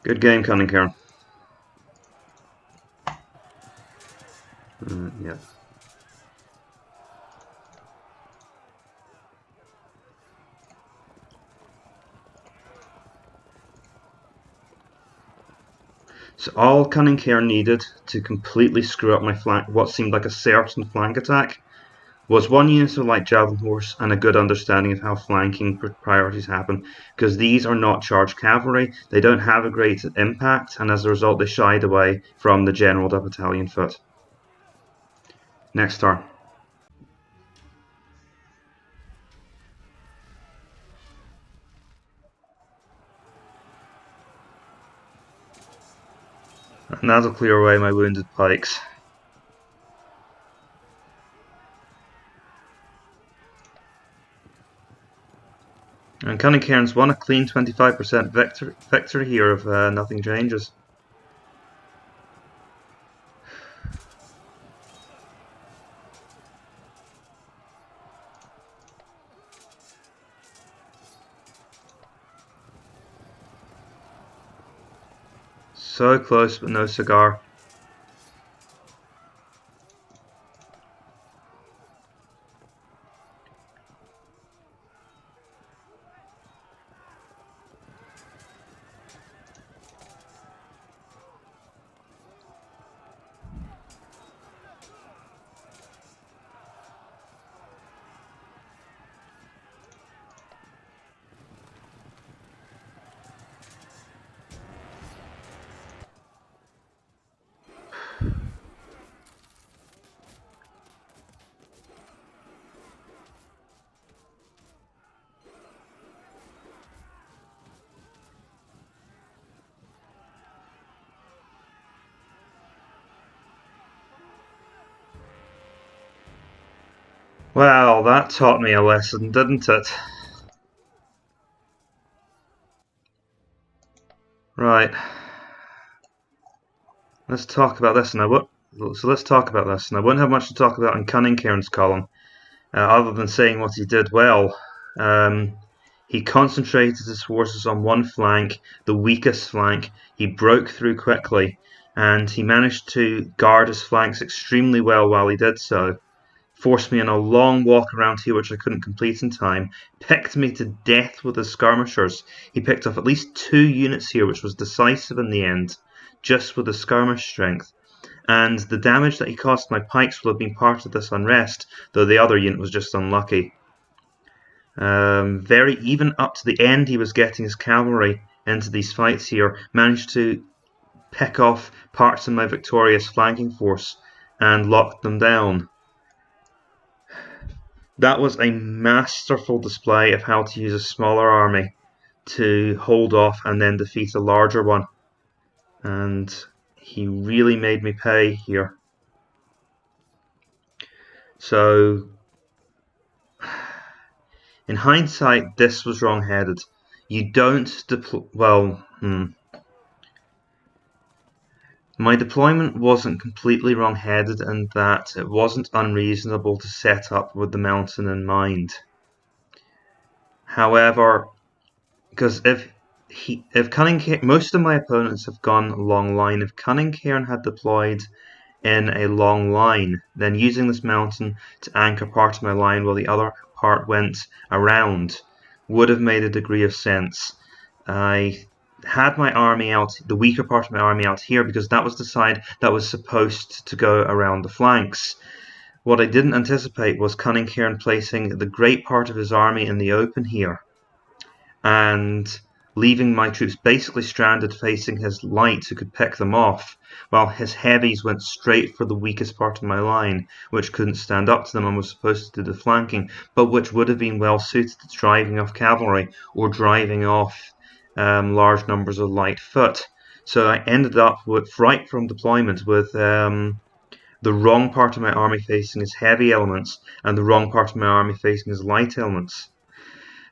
Speaker 1: Good game, Cunningcairn. Yeah. So all Cunningcairn needed to completely screw up my flank, what seemed like a certain flank attack, was one unit of light javelin horse and a good understanding of how flanking priorities happen, because these are not charged cavalry, they don't have a great impact, and as a result they shied away from the general of battalion foot. Next turn. And that'll clear away my wounded pikes. And Cunningcairn's won a clean 25% victory here if nothing changes. So close, but no cigar. Well, that taught me a lesson, didn't it? Right. Let's talk about this, and let's talk about this, and I won't have much to talk about in Cunningcairn's column, other than saying what he did well. He concentrated his forces on one flank, the weakest flank. He broke through quickly, and he managed to guard his flanks extremely well while he did so. Forced me on a long walk around here which I couldn't complete in time, picked me to death with his skirmishers. He picked off at least 2 units here, which was decisive in the end, just with his skirmish strength. And the damage that he caused my pikes will have been part of this unrest, though the other unit was just unlucky. Even up to the end he was getting his cavalry into these fights here, managed to pick off parts of my victorious flanking force and locked them down. That was a masterful display of how to use a smaller army to hold off and then defeat a larger one. And he really made me pay here. So, in hindsight, this was wrong-headed. You don't deploy... Well, My deployment wasn't completely wrong-headed in that it wasn't unreasonable to set up with the mountain in mind. However, because if Cunningcairn, most of my opponents have gone long line. If Cunningcairn had deployed in a long line, then using this mountain to anchor part of my line while the other part went around would have made a degree of sense. I had my army out, the weaker part of my army out here, because that was the side that was supposed to go around the flanks. What I didn't anticipate was Cunningcairn placing the great part of his army in the open here, and leaving my troops basically stranded facing his lights who could pick them off, while his heavies went straight for the weakest part of my line, which couldn't stand up to them and was supposed to do the flanking, but which would have been well suited to driving off cavalry or driving off large numbers of light foot. So I ended up with, right from deployment, with the wrong part of my army facing his heavy elements and the wrong part of my army facing his light elements.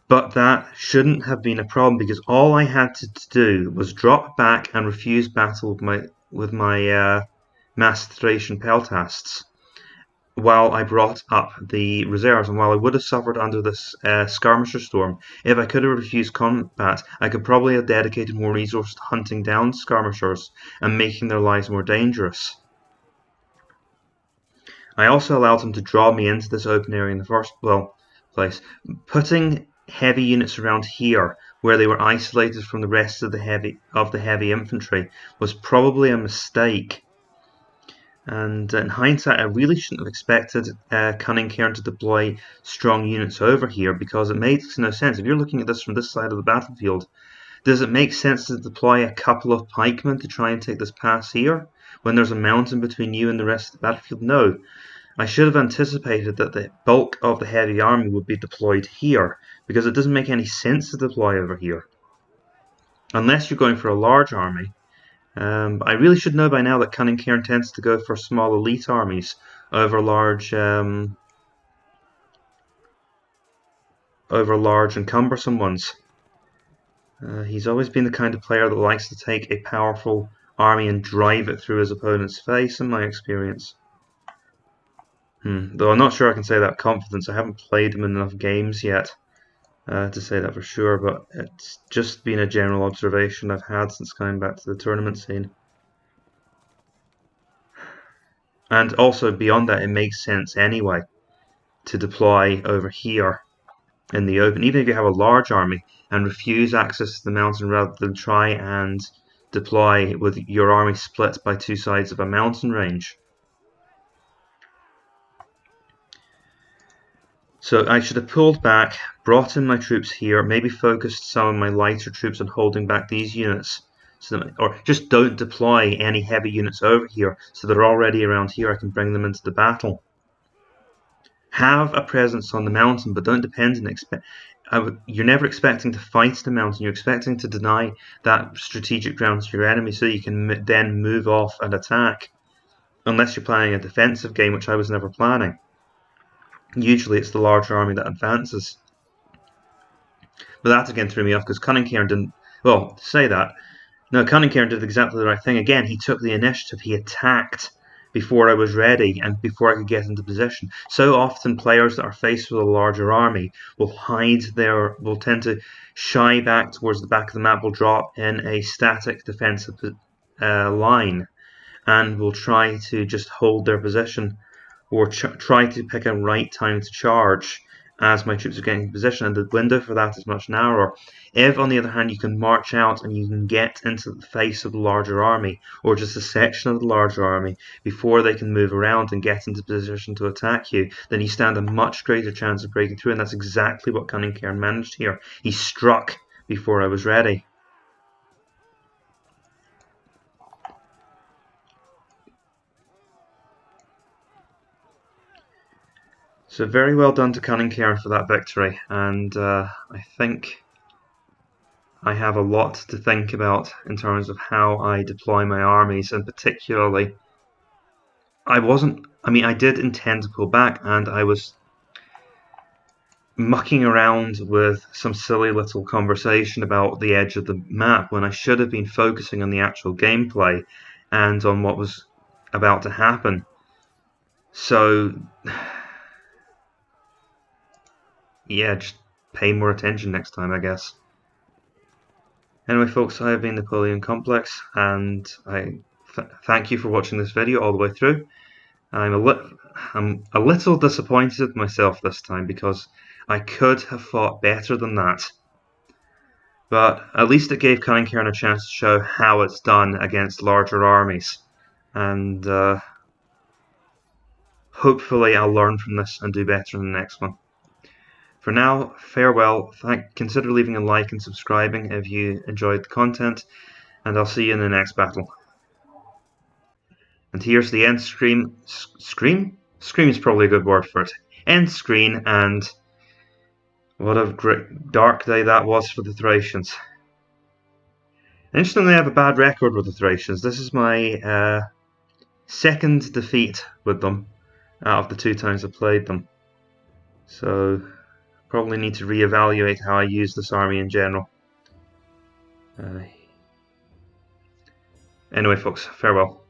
Speaker 1: But that shouldn't have been a problem, because all I had to do was drop back and refuse battle with my massed Thracian peltasts while I brought up the reserves. And while I would have suffered under this skirmisher storm, if I could have refused combat, I could probably have dedicated more resources to hunting down skirmishers and making their lives more dangerous. I also allowed them to draw me into this open area in the first place. Putting heavy units around here, where they were isolated from the rest of the heavy infantry, was probably a mistake. And in hindsight, I really shouldn't have expected Cunningcairn to deploy strong units over here, because it makes no sense. If you're looking at this from this side of the battlefield, does it make sense to deploy a couple of pikemen to try and take this pass here, when there's a mountain between you and the rest of the battlefield? No. I should have anticipated that the bulk of the heavy army would be deployed here, because it doesn't make any sense to deploy over here, unless you're going for a large army. I really should know by now that Cunningcairn tends to go for small elite armies over large and cumbersome ones. He's always been the kind of player that likes to take a powerful army and drive it through his opponent's face, in my experience. Though I'm not sure I can say that with confidence. I haven't played him in enough games yet to say that for sure, but it's just been a general observation I've had since coming back to the tournament scene. And also, beyond that, it makes sense anyway to deploy over here in the open, even if you have a large army, and refuse access to the mountain rather than try and deploy with your army split by two sides of a mountain range. So I should have pulled back, brought in my troops here, maybe focused some of my lighter troops on holding back these units, or just don't deploy any heavy units over here, so they're already around here. I can bring them into the battle. Have a presence on the mountain, but don't depend on you're never expecting to fight the mountain. You're expecting to deny that strategic ground to your enemy, so you can then move off and attack. Unless you're playing a defensive game, which I was never planning. Usually it's the larger army that advances. But that again threw me off, because Cunningcairn didn't... Well, to say that, no, Cunningcairn did exactly the right thing. Again, he took the initiative. He attacked before I was ready and before I could get into position. So often players that are faced with a larger army will tend to shy back towards the back of the map, will drop in a static defensive line, and will try to just hold their position, or try to pick a right time to charge as my troops are getting in position, and the window for that is much narrower. If, on the other hand, you can march out and you can get into the face of the larger army, or just a section of the larger army, before they can move around and get into position to attack you, then you stand a much greater chance of breaking through, and that's exactly what Cunningcairn managed here. He struck before I was ready. So very well done to Cunningcairn for that victory, and I think I have a lot to think about in terms of how I deploy my armies, and particularly, I did intend to pull back, and I was mucking around with some silly little conversation about the edge of the map when I should have been focusing on the actual gameplay and on what was about to happen. So yeah, just pay more attention next time, I guess. Anyway, folks, I have been Napoleon Complex, and I thank you for watching this video all the way through. I'm a little disappointed with myself this time because I could have fought better than that. But at least it gave Cunningcairn a chance to show how it's done against larger armies. And hopefully I'll learn from this and do better in the next one. For now, farewell. Consider leaving a like and subscribing if you enjoyed the content, and I'll see you in the next battle. And here's the end screen. Scream? Scream is probably a good word for it. End screen, and what a great dark day that was for the Thracians. Interestingly, I have a bad record with the Thracians. This is my second defeat with them out of the 2 times I played them. So, probably need to reevaluate how I use this army in general. Anyway, folks, farewell.